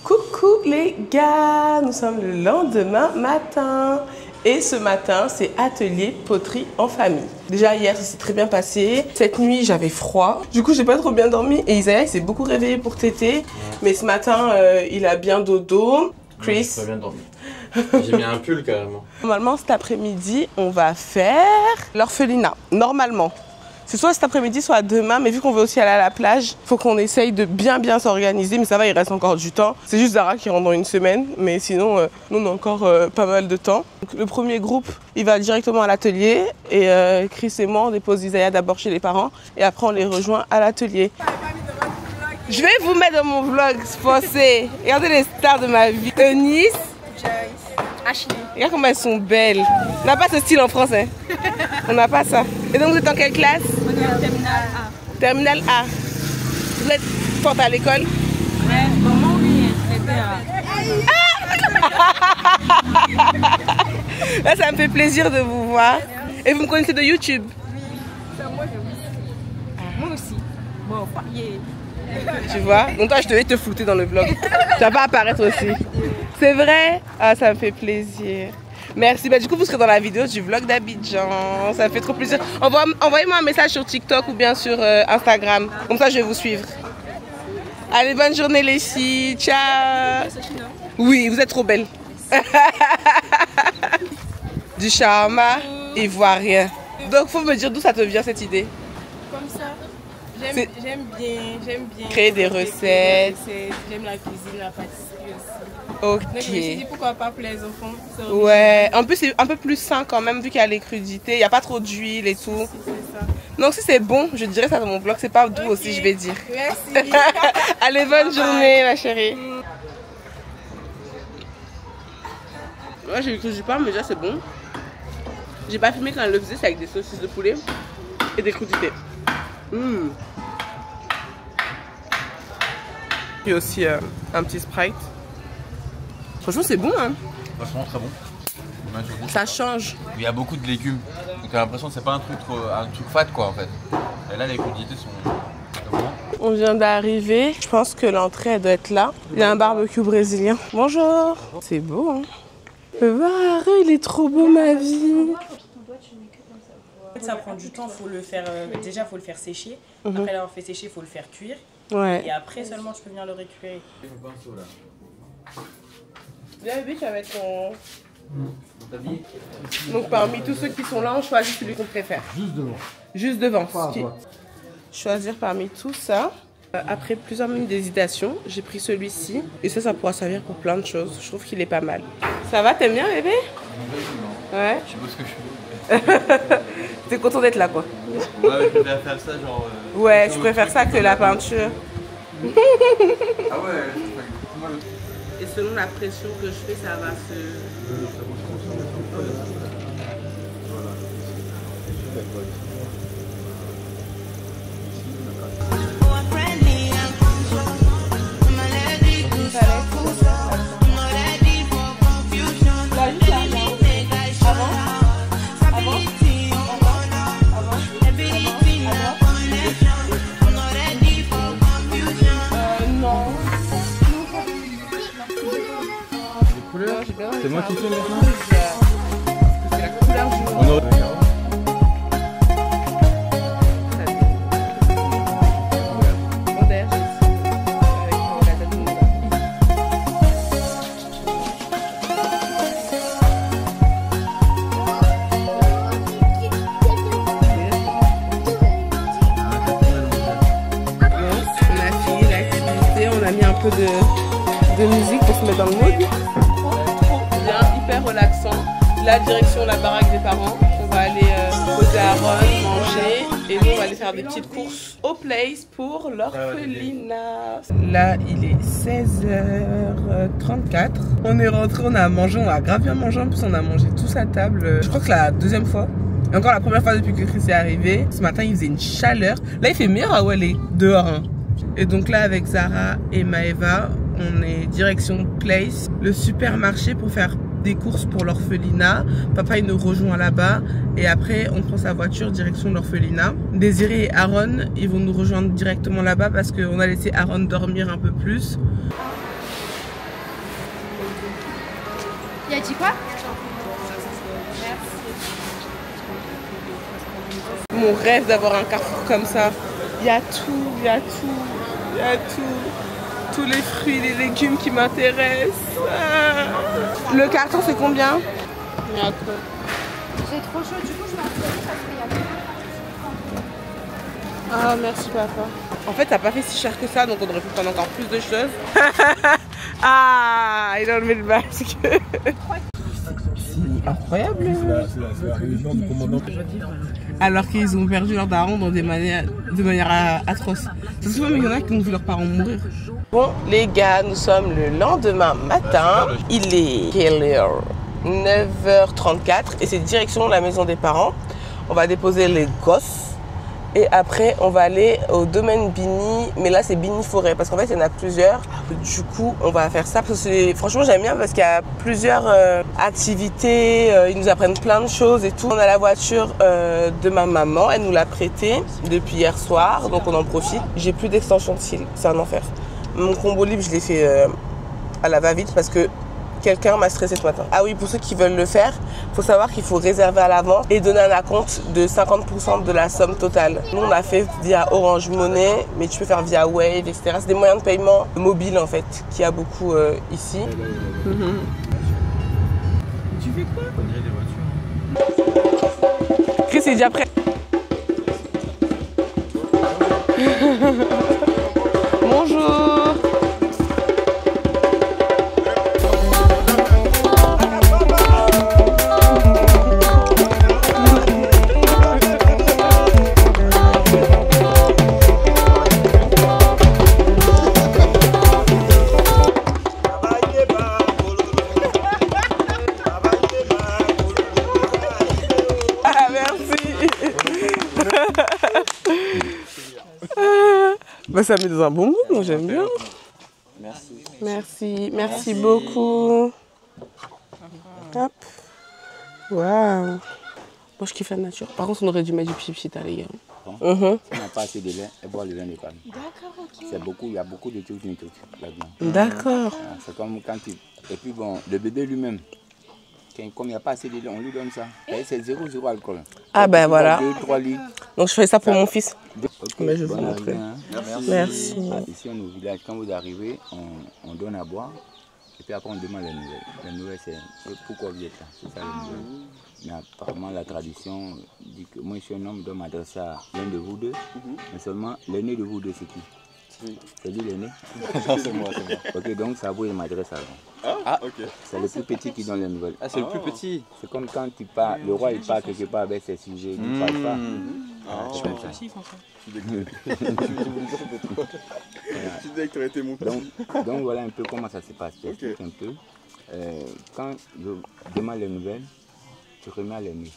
coucou les gars, nous sommes le lendemain matin et ce matin c'est atelier poterie en famille. Déjà hier ça s'est très bien passé, cette nuit j'avais froid, du coup j'ai pas trop bien dormi et Isaiah il s'est beaucoup réveillé pour téter, mais ce matin il a bien dodo. Chris,
j'ai pas bien dormi. J'ai mis un pull carrément.
Normalement cet après-midi on va faire l'orphelinat, normalement. C'est soit cet après-midi, soit demain, mais vu qu'on veut aussi aller à la plage, il faut qu'on essaye de bien s'organiser, mais ça va, il reste encore du temps. C'est juste Zara qui rentre dans une semaine, mais sinon, nous on a encore pas mal de temps. Donc, le premier groupe, il va directement à l'atelier, et Chris et moi, on dépose Isaiah d'abord chez les parents, et après on les rejoint à l'atelier. Je vais vous mettre dans mon vlog, pensez. Regardez les stars de ma vie. Eunice, regarde comment elles sont belles. On n'a pas ce style en français. On n'a pas ça. Et donc vous êtes en quelle classe? On est en terminale A. Terminale A. Vous êtes forte à l'école?
Ouais, maman, oui,
Là, ça me fait plaisir de vous voir. Et vous me connaissez de YouTube?
moi aussi. Bon,
Tu vois? Donc toi, je devais te flouter dans le vlog. Tu vas pas apparaître aussi. C'est vrai? Ah, ça me fait plaisir. Merci. Bah, du coup, vous serez dans la vidéo du vlog d'Abidjan. Ça me fait trop plaisir. Envoyez-moi un message sur TikTok ou bien sur Instagram. Comme ça, je vais vous suivre. Allez, bonne journée les filles. Ciao. Oui, vous êtes trop belles. Du charme ivoirien. Donc, faut me dire d'où ça te vient cette idée?
Comme ça. J'aime bien
créer des recettes.
J'aime la cuisine, la pâtisserie aussi.
Ok.
Donc je me suis dit pourquoi pas pour les enfants.
Ouais, en plus c'est un peu plus sain quand même vu qu'il y a les crudités, il n'y a pas trop d'huile et tout.
C'est ça.
Donc si c'est bon, je dirais ça dans mon vlog, c'est pas doux aussi je vais dire.
Merci.
Allez, bonne journée ma chérie. Ouais, j'ai cru du pain mais déjà c'est bon. J'ai pas fumé quand elle le faisait, c'est avec des saucisses de poulet et des crudités. Et aussi un petit Sprite. Franchement c'est bon hein.
Franchement très bon.
Ça change.
Il y a beaucoup de légumes. Donc t'as l'impression que c'est pas un truc fat quoi en fait. Et là les crudités sont bon.
On vient d'arriver. Je pense que l'entrée, elle doit être là. Il y a un barbecue brésilien. Bonjour. C'est beau, hein. Voir, il est trop beau, ma vie.
Ça prend du temps, faut le faire. Déjà, faut le faire sécher. Après l'avoir fait sécher, faut le faire cuire.
Ouais.
Et après seulement, tu peux venir le récupérer.
Viens, bébé, tu vas mettre ton... Donc parmi tous ceux qui sont là, on choisit celui qu'on préfère. Juste devant. Juste devant. Choisir parmi tout ça. Après plusieurs minutes d'hésitation, j'ai pris celui-ci. Et ça pourra servir pour plein de choses. Je trouve qu'il est pas mal. Ça va, t'aimes bien, bébé? Ouais.
Je sais pas ce que je fais.
T'es content d'être là, quoi.
Ouais, je préfère faire ça, genre...
Ouais, je préfère ça que la peinture.
Ah ouais,
Et selon la pression que je fais, ça va se...
C'est moi qui fais maintenant.
C'est la couleur du monde. De musique pour se mettre dans le mood. Trop bien, hyper relaxant. La direction la baraque des parents. On va aller poser à Aaron, manger et nous on va aller faire des petites courses au Place pour l'orphelinat. Là il est 16h34. On est rentré, on a mangé, on a grave bien mangé. En plus on a mangé tous à table. Je crois que c'est la deuxième fois. Et encore la première fois depuis que Chris est arrivé. Ce matin il faisait une chaleur. Là il fait meilleur à Wallé, dehors. Hein. Et donc là avec Zara et Maëva, on est direction Place, le supermarché pour faire des courses pour l'orphelinat. Papa il nous rejoint là-bas et après on prend sa voiture direction l'orphelinat. Désiré et Aaron ils vont nous rejoindre directement là-bas parce qu'on a laissé Aaron dormir un peu plus.
Il a dit quoi?
Mon rêve d'avoir un carrefour comme ça. Il y a tout, il y a tout, il y a tout. Tous les fruits, les légumes qui m'intéressent. Ah. Le carton c'est combien?
J'ai trop chaud, du coup je m'en souviens parce qu'il y a...
Ah merci papa. En fait t'as pas fait si cher que ça donc on aurait pu prendre encore plus de choses. Ah il a enlevé le masque. C'est incroyable. Alors qu'ils ont perdu leurs darons de manière atroce. Ça se voit mais il y en a qui ont vu leurs parents mourir. Bon les gars, nous sommes le lendemain matin. Il est 9h34 et c'est direction la maison des parents. On va déposer les gosses. Et après, on va aller au domaine Bini, mais là c'est Bini Forêt parce qu'en fait il y en a plusieurs. Du coup, on va faire ça parce que franchement j'aime bien parce qu'il y a plusieurs activités, ils nous apprennent plein de choses et tout. On a la voiture de ma maman, elle nous l'a prêtée depuis hier soir, donc on en profite. J'ai plus d'extension de cils, c'est un enfer. Mon combo libre, je l'ai fait à la va-vite parce que quelqu'un m'a stressé ce matin. Ah oui, pour ceux qui veulent le faire, il faut savoir qu'il faut réserver à l'avance et donner un acompte de 50% de la somme totale. Nous, on a fait via Orange Money, mais tu peux faire via Wave, etc. C'est des moyens de paiement mobiles, en fait, qu'il y a beaucoup ici. Tu fais quoi?
On dirait des voitures.
Chris est déjà prêt. Bonjour. Bah, ça met dans un bon mood, moi j'aime bien. Merci. Merci beaucoup. Hop. Waouh. Moi je kiffe la nature. Par contre on aurait dû mettre du pchit-pchit, les gars.
enfants. Si on n'a pas assez de lait, elle boit le lait de femme.
D'accord, ok.
C'est beaucoup, il y a beaucoup de trucs là-dedans.
D'accord.
C'est comme quand tu... Et puis bon, le bébé lui-même, comme il n'y a pas assez de lait, on lui donne ça. C'est 0,0 alcool.
Ah ben voilà.
2-3 litres.
Donc je fais ça pour mon fils.
Ok,
Mais je vous
bonne
montrer.
arrivée, hein.
Merci.
Ah, ici, au village, quand vous arrivez, on donne à boire. Et puis après, on demande les nouvelles. Les nouvelles, c'est pourquoi vous êtes là. C'est ça les nouvelles. Mais apparemment, la tradition dit que moi, je suis un homme, je dois m'adresser à l'un de vous deux. Mais seulement, l'aîné de vous deux, c'est qui? C'est lui l'aîné?
Non, c'est moi.
Ok, donc c'est à vous, il m'adresse à vous.
Ah, ok.
C'est le plus petit qui donne les nouvelles.
Ah, c'est le plus petit.
C'est comme quand tu pars, le roi il part quelque part avec ses sujets, il ne parle pas. C'est comme ça.
Je suis disais que tu aurais été mon père.
Donc voilà un peu comment ça se passe. Je t'explique un peu. Quand je demande les nouvelles, tu remets à l'aîné.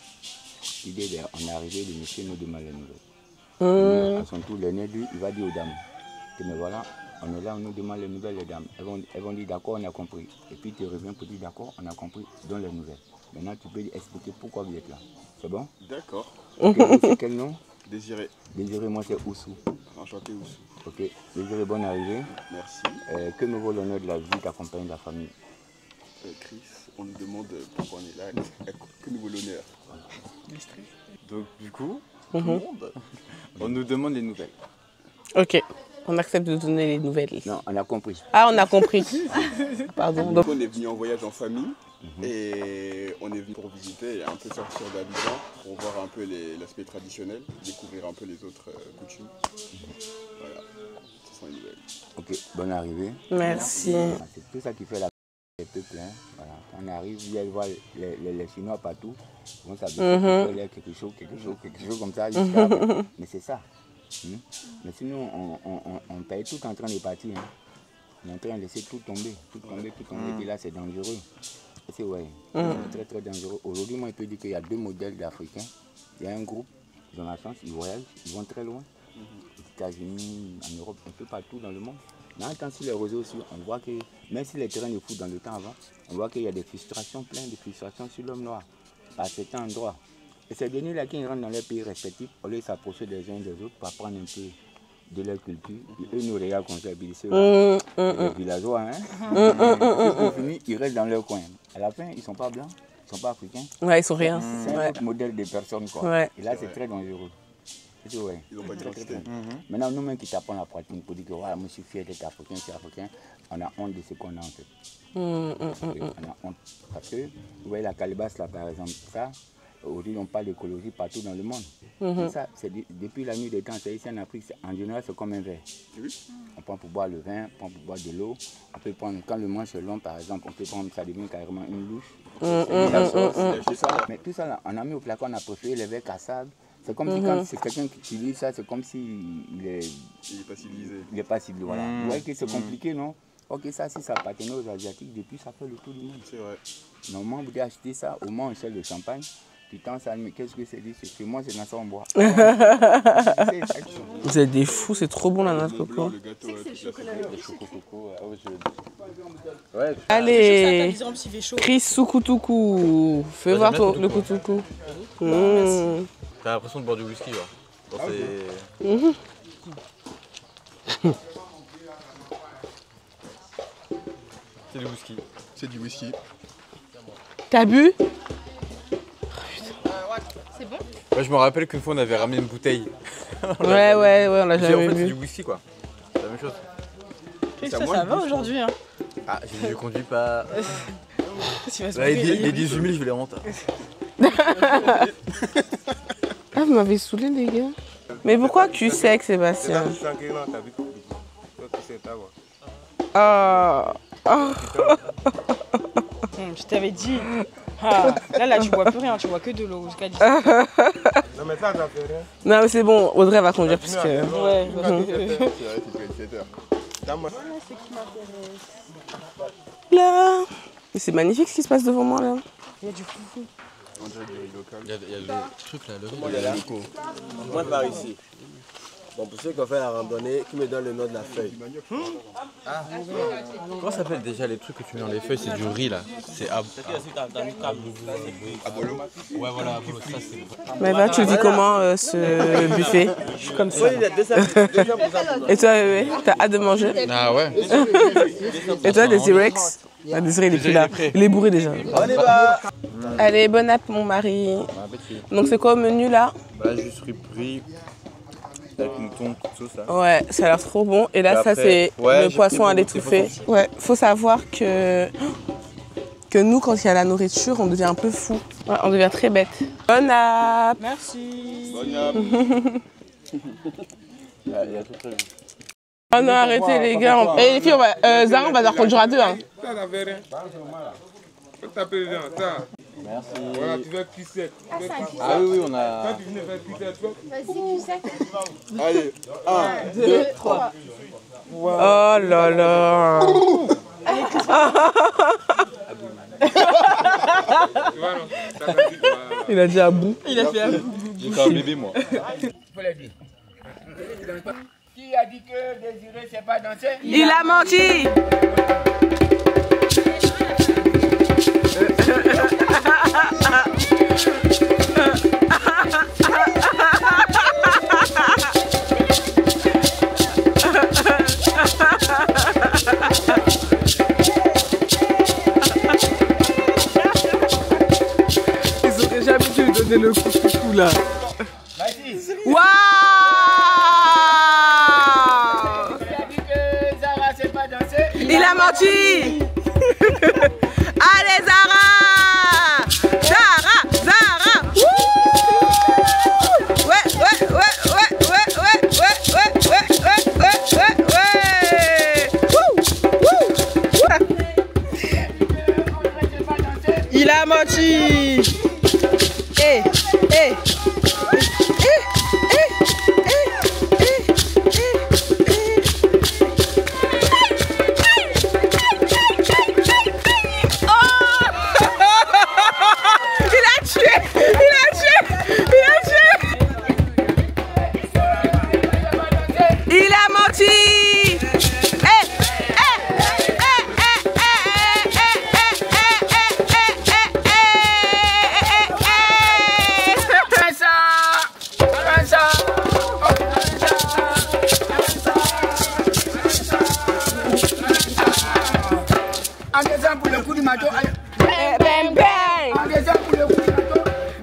L'idée on est arrivé, le monsieur nous demande les nouvelles. À son tour, l'aîné, lui, il va dire aux dames. Mais voilà, on est là, on nous demande les nouvelles, les dames. Elles vont dire d'accord, on a compris. Et puis tu reviens pour dire d'accord, on a compris, donne les nouvelles. Maintenant, tu peux expliquer pourquoi vous êtes là. C'est bon?
D'accord.
Okay, c'est quel nom?
Désiré.
Désiré, moi c'est Oussou.
Enchanté Oussou.
Ok, Désiré, bonne arrivée.
Merci.
Que me vaut l'honneur de la vie d'accompagner la famille?
Chris, on nous demande pourquoi on est là. Que nous vaut l'honneur?
Donc du coup, tout le monde, on nous demande les nouvelles.
Ok. On accepte de donner les nouvelles.
Non, on a compris.
Ah, on a compris. Pardon.
Donc on est venu en voyage en famille et on est venu pour visiter et un peu sortir d'Abidjan pour voir un peu l'aspect traditionnel, découvrir un peu les autres coutumes. Voilà, ce sont les nouvelles.
Ok, bonne arrivée.
Merci.
C'est tout ça qui fait la les peuples. Hein. Voilà. Quand on arrive, ils voient les Chinois partout. Ils vont s'habiller quelque chose comme ça. Mais c'est ça. Mais sinon, on paye tout en train de partir. Hein. On est en train de laisser tout tomber. Et là, c'est dangereux. C'est très très dangereux. Aujourd'hui, moi, je peux dire qu'il y a 2 modèles d'Africains. Il y a un groupe, ils ont la chance, ils voyagent, ils vont très loin. Aux États-Unis, en Europe, un peu partout dans le monde. Mais en temps sur les réseaux sociaux, on voit que, même si les terrains de foot dans le temps avant, on voit qu'il y a des frustrations, plein de frustrations sur l'homme noir, à certains endroits. Et ces derniers-là qui rentrent dans leurs pays respectifs, au lieu de s'approcher des uns des autres pour apprendre un peu de leur culture, eux nous regardent comme ça, puis les villageois, hein. Ils restent dans leur coin. À la fin, ils ne sont pas blancs, ils ne sont pas africains.
Ouais, ils sont rien.
C'est un autre modèle de personnes, quoi.
Ouais.
Et là, c'est très dangereux. Ils
n'ont pas d'identité.
Maintenant, nous-mêmes qui tapons la pratique pour dire que moi je suis fier d'être africain, je suis africain, on a honte de ce qu'on a en fait. On a honte. Parce que, vous voyez la calebasse là par exemple, ça, aujourd'hui on parle d'écologie partout dans le monde. Ça, c'est depuis la nuit des temps, c'est ici en Afrique, en général c'est comme un verre. On prend pour boire le vin, on prend pour boire de l'eau, on peut prendre, quand le manche est long par exemple, on peut prendre, ça devient carrément une louche. Mais tout ça là, on a mis au placard, on a préféré les verres cassables. C'est comme si quand c'est quelqu'un qui utilise ça, c'est comme s'il est...
Il n'est pas civilisé.
Il n'est pas civilisé, voilà. Vous voyez que c'est compliqué, non? Ok, ça, si ça appartenait aux Asiatiques, depuis ça fait le tour du monde.
C'est vrai.
Normalement, vous devez acheter ça, au moins un seul de champagne. Tu t'en sers, mais qu'est-ce que c'est dit? C'est que moi, c'est dans ça on boit.
Vous êtes des fous, c'est trop bon la noix de coco.
Le gâteau,
Le choco-coco,
Allez, Chris Soukoutou, fais voir le koutoukou.
T'as l'impression de boire du whisky, là. C'est du whisky.
C'est du whisky.
T'as bu?
C'est bon?
Ouais, je me rappelle qu'une fois on avait ramené une bouteille.
Ouais, on l'a jamais
En fait,
vu.
c'est du whisky, quoi. C'est la même chose.
Ça va aujourd'hui, hein.
Ah, je conduis pas.
Tu vas se
Là, les 18 000, je les rentre.
Ah, vous m'avez saoulé, les gars. Mais pourquoi tu sais que Sébastien? Ah.
Je t'avais dit. Ah, là, tu bois plus rien, tu bois que de l'eau. Jusqu'à 10.
Non, mais ça fait rien.
Non, mais c'est bon, Audrey va conduire parce que.
Ouais.
C'est vrai, c'est 27h.
C'est qui m'intéresse.
Là. Mais c'est magnifique ce qui se passe devant moi là.
Il y a du foufou.
On dirait du riz local.
Il y a le truc là, le riz.
Il y a la loco. Moi par ici.
Bon, pour ceux qui ont fait la randonnée, qui me donnent le nom de la feuille.
Comment s'appelle déjà les trucs que tu mets dans les feuilles? C'est du riz là. C'est abolo. Ouais, voilà, abolo, ça c'est.
Mais va, tu le dis comment ce buffet? Je suis comme ça. Et toi, t'as hâte de manger?
Ah ouais.
Et toi, Desirex? Ah, Désiré, il est plus là. Il est bourré déjà.
On y va.
Allez, bon app, mon mari. Donc, c'est quoi au menu là?
Bah, juste riz avec mouton, tout ça.
Ouais, ça a l'air trop bon. Et là, ça, c'est le poisson à l'étouffée. Ouais, faut savoir que nous, quand il y a la nourriture, on devient un peu fou. Ouais, on devient très bête. Bon app.
Merci.
Bonne app. Il y a tout prévu.
Oh non, arrêtez les gars. Et les filles, Zara, on va devoir conduire à deux. Hein.
Ça n'avait rien. Faut taper les gens, ça.
Merci.
Voilà, tu veux cuissette.
Ah oui, on a.
Quand tu venais faire cuissette, toi.
Vas-y, cuissette.
Allez, 1, 2, 3.
Oh là là. Il a dit à bout.
Il a fait à bout.
J'ai fait un bébé, moi.
Qui a dit que Désiré sait pas danser?
Il a menti. Ils auraient jamais dû lui donner le coup de coucou là. Waouh! Il a menti. Allez Zara! Zara! Zara! Ouais, ouais, ouais, ouais, ouais, ouais, ouais, ouais, ouais, ouais, ouais, ouais, ouais. Il a menti. Eh, eh. Bang, bang!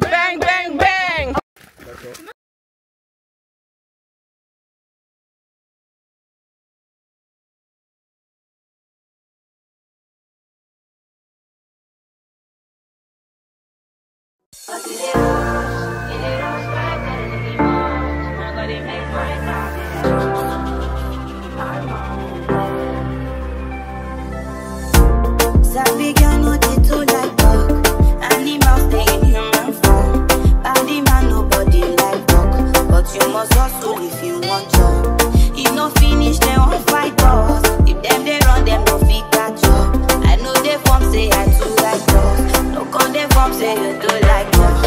Bang, bang, bang!
Sabi girl no dey too like talk. Animals dey in human form. Body man nobody like talk, but you must hustle if you want job. If no finish, they won't fight us. If them they run, them no fit catch up. I know they form say I too like talk. No con they form say you too like talk.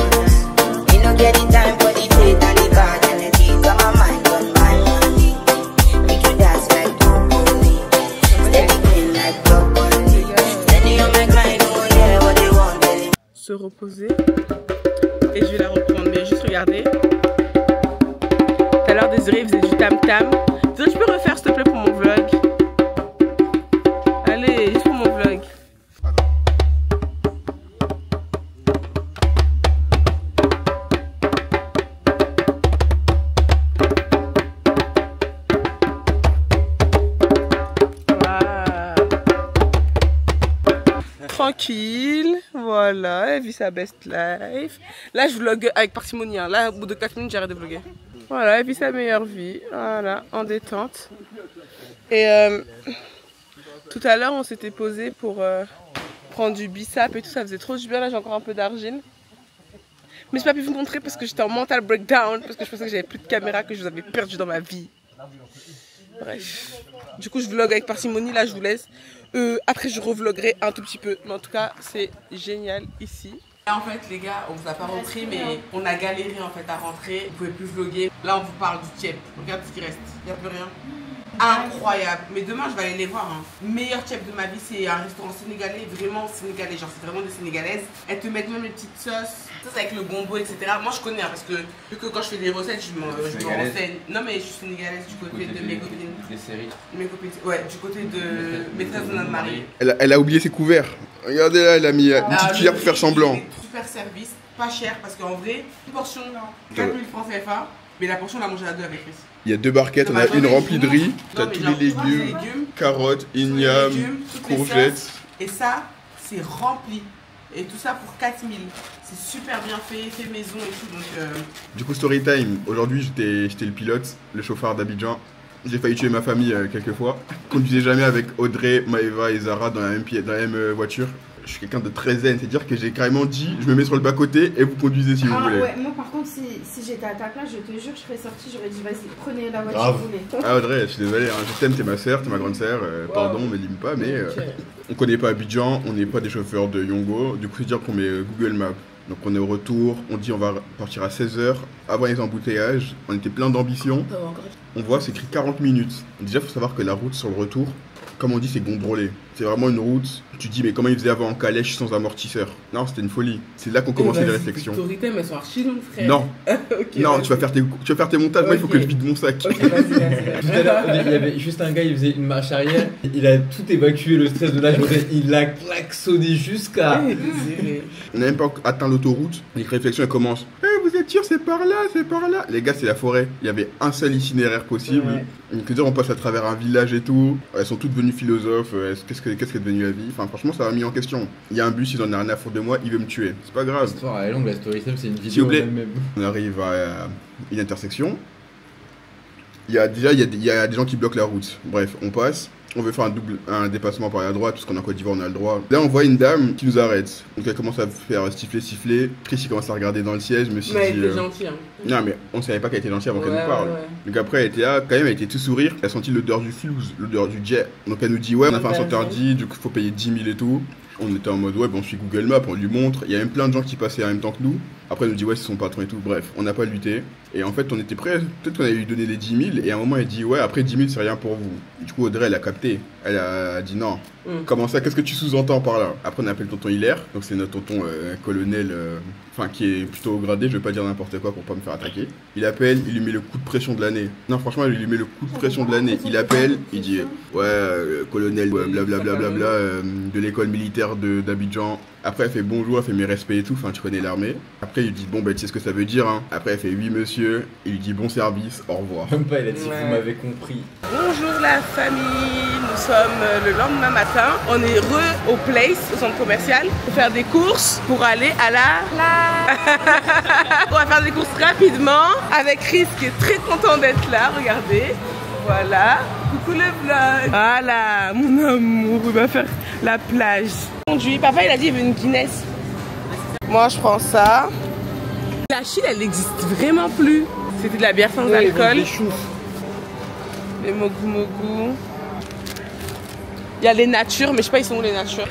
Me no get the time for the date and the card and the keys. Got my mind on my money. Me do dance like broccoli, steady clean like broccoli.
Se reposer et je vais la reprendre, mais juste regarder. Tout à l'heure Désiré faisait du tam tam. Désiré, tu peux refaire s'il te plaît pour mon vlog? Allez, juste pour mon vlog. Tranquille, voilà, elle vit sa best life. Là, je vlog avec parcimonie. Hein. Là, au bout de 4 minutes, j'arrête de vlogger. Voilà, elle vit sa meilleure vie. Voilà, en détente. Et tout à l'heure, on s'était posé pour prendre du bissap et tout. Ça faisait trop du bien. Là, j'ai encore un peu d'argile. Mais je n'ai pas pu vous montrer parce que j'étais en mental breakdown. Parce que je pensais que j'avais plus de caméra, que je vous avais perdu dans ma vie. Bref. Du coup, je vlog avec parcimonie. Là, je vous laisse. Après, je revloggerai un tout petit peu. Mais en tout cas, c'est génial ici. Là, en fait, les gars, on vous a pas repris, mais on a galéré en fait à rentrer. Vous pouvez plus vlogger. Là, on vous parle du tchèp. Regarde ce qui reste. Il n'y a plus rien. Incroyable. Mais demain, je vais aller les voir. Hein. Meilleur tchèp de ma vie, c'est un restaurant sénégalais. Vraiment sénégalais. Genre, c'est vraiment des sénégalaises. Elles te mettent même les petites sauces. Ça, c'est avec le gombo, etc. Moi, je connais hein, parce que vu que quand je fais des recettes, je me renseigne. Non, mais je suis sénégalaise du côté de mes copines.
Des séries.
Mes copines. Ouais, du côté de maîtresse de notre mari.
Elle a oublié ses couverts. Regardez là, elle a mis une petite cuillère pour faire semblant.
Super service, pas cher parce qu'en vrai, une portion 4000 francs CFA, mais la portion on l'a mangée à deux avec Chris.
Il y a 2 barquettes, on a une remplie de riz, t'as tous les légumes, carottes, ignames, courgettes.
Et ça, c'est rempli. Et tout ça pour 4000. C'est super bien fait maison et tout. Donc,
Du coup, story time. Aujourd'hui, j'étais le pilote, le chauffeur d'Abidjan. J'ai failli tuer ma famille quelques fois. Je conduisais jamais avec Audrey, Maëva et Zara dans la même voiture. Je suis quelqu'un de très zen, c'est-à-dire que j'ai carrément dit je me mets sur le bas-côté et vous conduisez si vous voulez.
Ouais, moi par contre, si j'étais à ta place, je te jure, je serais sortie, j'aurais dit vas-y, prenez la voiture, vous voulez.
Ah Audrey, je suis désolé, hein, je t'aime, t'es ma soeur, t'es ma grande soeur, pardon, on me lime pas, mais on connaît pas Abidjan, on n'est pas des chauffeurs de Yongo, du coup c'est dire qu'on met Google Maps. Donc on est au retour, on dit on va partir à 16h, avant les embouteillages, on était plein d'ambition. On voit c'est écrit 40 minutes. Déjà il faut savoir que la route sur le retour, comme on dit, c'est gondrolé. C'est vraiment une route. Tu te dis, mais comment ils faisaient avant en calèche sans amortisseur? Non, c'était une folie. C'est là qu'on commençait les réflexions.
Tes mais elles sont archi longues, frère.
Non.
Okay,
non, tu vas faire tes montages. Moi, il faut que je vide mon sac.
Okay, vas-y. Tout à l'heure, il y avait juste un gars, il faisait une marche arrière. Il a tout évacué, le stress de la journée. Il l'a klaxonné jusqu'à.
On n'a même pas atteint l'autoroute. Les réflexions, elles commencent. Vous êtes sûr, c'est par là, c'est par là. Les gars, c'est la forêt. Il y avait un seul itinéraire possible. Donc, on passe à travers un village et tout. Elles sont toutes devenues philosophes. Qu'est-ce qu'est devenu la vie? Enfin, franchement, ça m'a mis en question. Il y a un bus, ils en ont rien à foutre de moi, il veut me tuer. C'est pas grave.
L'histoire est longue, la story time, c'est une vidéo.
S'il vous plaît, on arrive à une intersection. Il y a des gens qui bloquent la route. Bref, on passe. On veut faire un dépassement par la droite, parce qu'en Côte d'Ivoire, on a le droit. Là, on voit une dame qui nous arrête. Donc, elle commence à faire siffler. Chris, il commence à regarder dans le siège. Je me suis dit.
Elle était gentille. Hein.
Non, mais on savait pas qu'elle était gentille avant qu'elle nous parle. Donc, après, elle était là, quand même, elle était tout sourire. Elle a senti l'odeur du flouze, l'odeur du jet. Donc, elle nous dit, ouais, on a fait un centre interdit, du coup, faut payer 10 000 et tout. On était en mode, ouais, bon, on suit Google Maps, on lui montre. Il y a même plein de gens qui passaient en même temps que nous. Après, elle nous dit, ouais, c'est son patron et tout. Bref, on n'a pas lutté. Et en fait, on était prêts. Peut-être qu'on allait lui donner les 10 000. Et à un moment, elle dit, ouais, après 10 000, c'est rien pour vous. Du coup, Audrey, elle a capté. Elle a dit, non. Comment ça? Qu'est-ce que tu sous-entends par là? Après, on appelle tonton Hilaire. Donc, c'est notre tonton colonel, enfin, qui est plutôt gradé. Je vais pas dire n'importe quoi pour pas me faire attaquer. Il appelle, il lui met le coup de pression de l'année. Non, franchement, il lui met le coup de pression de l'année. Il appelle, il dit, ouais, colonel, blablabla, de l'école militaire d'Abidjan. Après, elle fait bonjour, elle fait mes respects et tout. Enfin, tu connais l'armée. Après, il lui dit, bon, ben, tu sais ce que ça veut dire, hein. Après, elle fait oui, monsieur. Il lui dit bon service, au revoir.
Même pas, il a dit, vous m'avez compris.
Bonjour la famille, nous sommes le lendemain matin. On est au Place, au centre commercial, pour faire des courses pour aller à la On va faire des courses rapidement avec Chris qui est très content d'être là, regardez. Voilà, coucou le vlog. Voilà, mon amour, il va faire la plage. Papa, il a dit il veut une Guinness. Moi, je prends ça. La Chine, elle n'existe vraiment plus. C'était de la bière sans alcool. Les mogu mogu. Il y a les natures, mais je sais pas ils sont où les natures.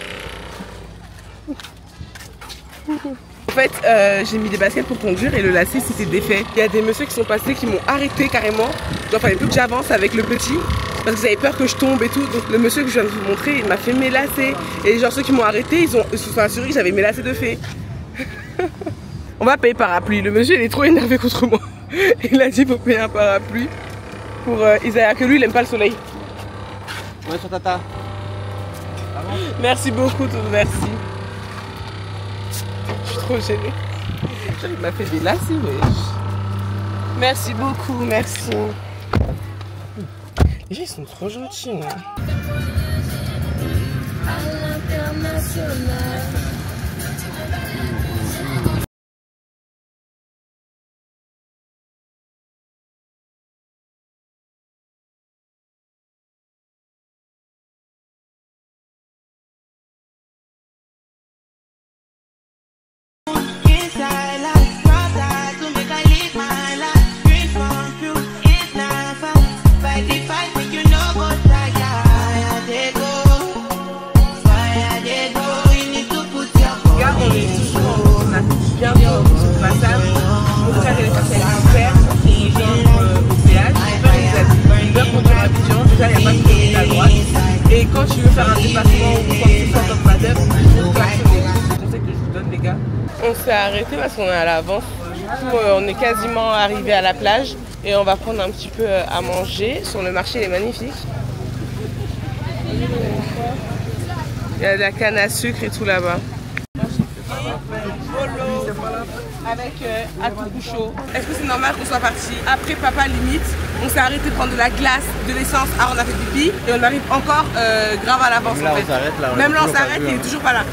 En fait, j'ai mis des baskets pour conduire et le lacet c'était défait. Il y a des messieurs qui sont passés qui m'ont arrêté carrément. Donc il fallait plus que j'avance avec le petit parce qu'ils avaient peur que je tombe et tout. Donc le monsieur que je viens de vous montrer, il m'a fait mes lacets. Et genre ceux qui m'ont arrêté, ils se sont assurés que j'avais mes lacets de fait. On va payer parapluie. Le monsieur il est trop énervé contre moi. Il a dit faut payer un parapluie pour Isaiah, que lui il aime pas le soleil.
Ouais, sur tata.
Merci beaucoup, merci. Je suis trop gênée. Il m'a fait des lacets, wesh. Merci beaucoup, merci. Les gens ils sont trop gentils. Hein.
Fire, they go. You need to put
s'est arrêté parce qu'on est à l'avance. On est quasiment arrivé à la plage et on va prendre un petit peu à manger. Sur le marché, il est magnifique. Il y a de la canne à sucre et tout là-bas. Avec à tout chaud. Est-ce que c'est normal qu'on soit parti après papa limite? On s'est arrêté de prendre de la glace, de l'essence, on a fait pipi et on arrive encore grave à l'avance en fait. Même là on s'arrête et il est toujours pas là.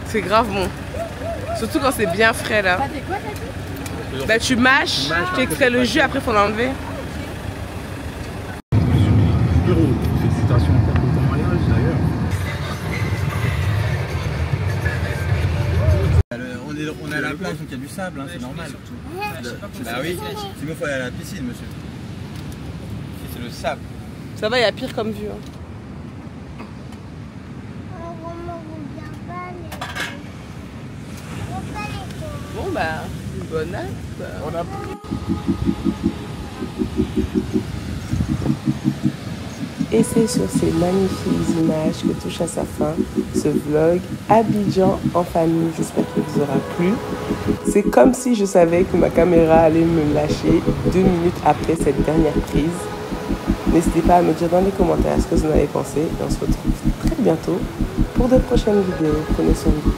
C'est grave bon. Surtout quand c'est bien frais là. Bah tu mâches, tu extrais le jus, après faut l'enlever.
On est à la plage donc il y a du sable, hein, c'est normal. Bah oui, sinon il faut aller à la piscine, monsieur. C'est le sable.
Ça va, il y a pire comme vue. Hein. Bon bah, une bonne nappe. Et c'est sur ces magnifiques images que touche à sa fin ce vlog Abidjan en famille. J'espère qu'il vous aura plu. C'est comme si je savais que ma caméra allait me lâcher 2 minutes après cette dernière prise. N'hésitez pas à me dire dans les commentaires ce que vous en avez pensé. Et on se retrouve très bientôt pour de prochaines vidéos. Prenez soin de vous.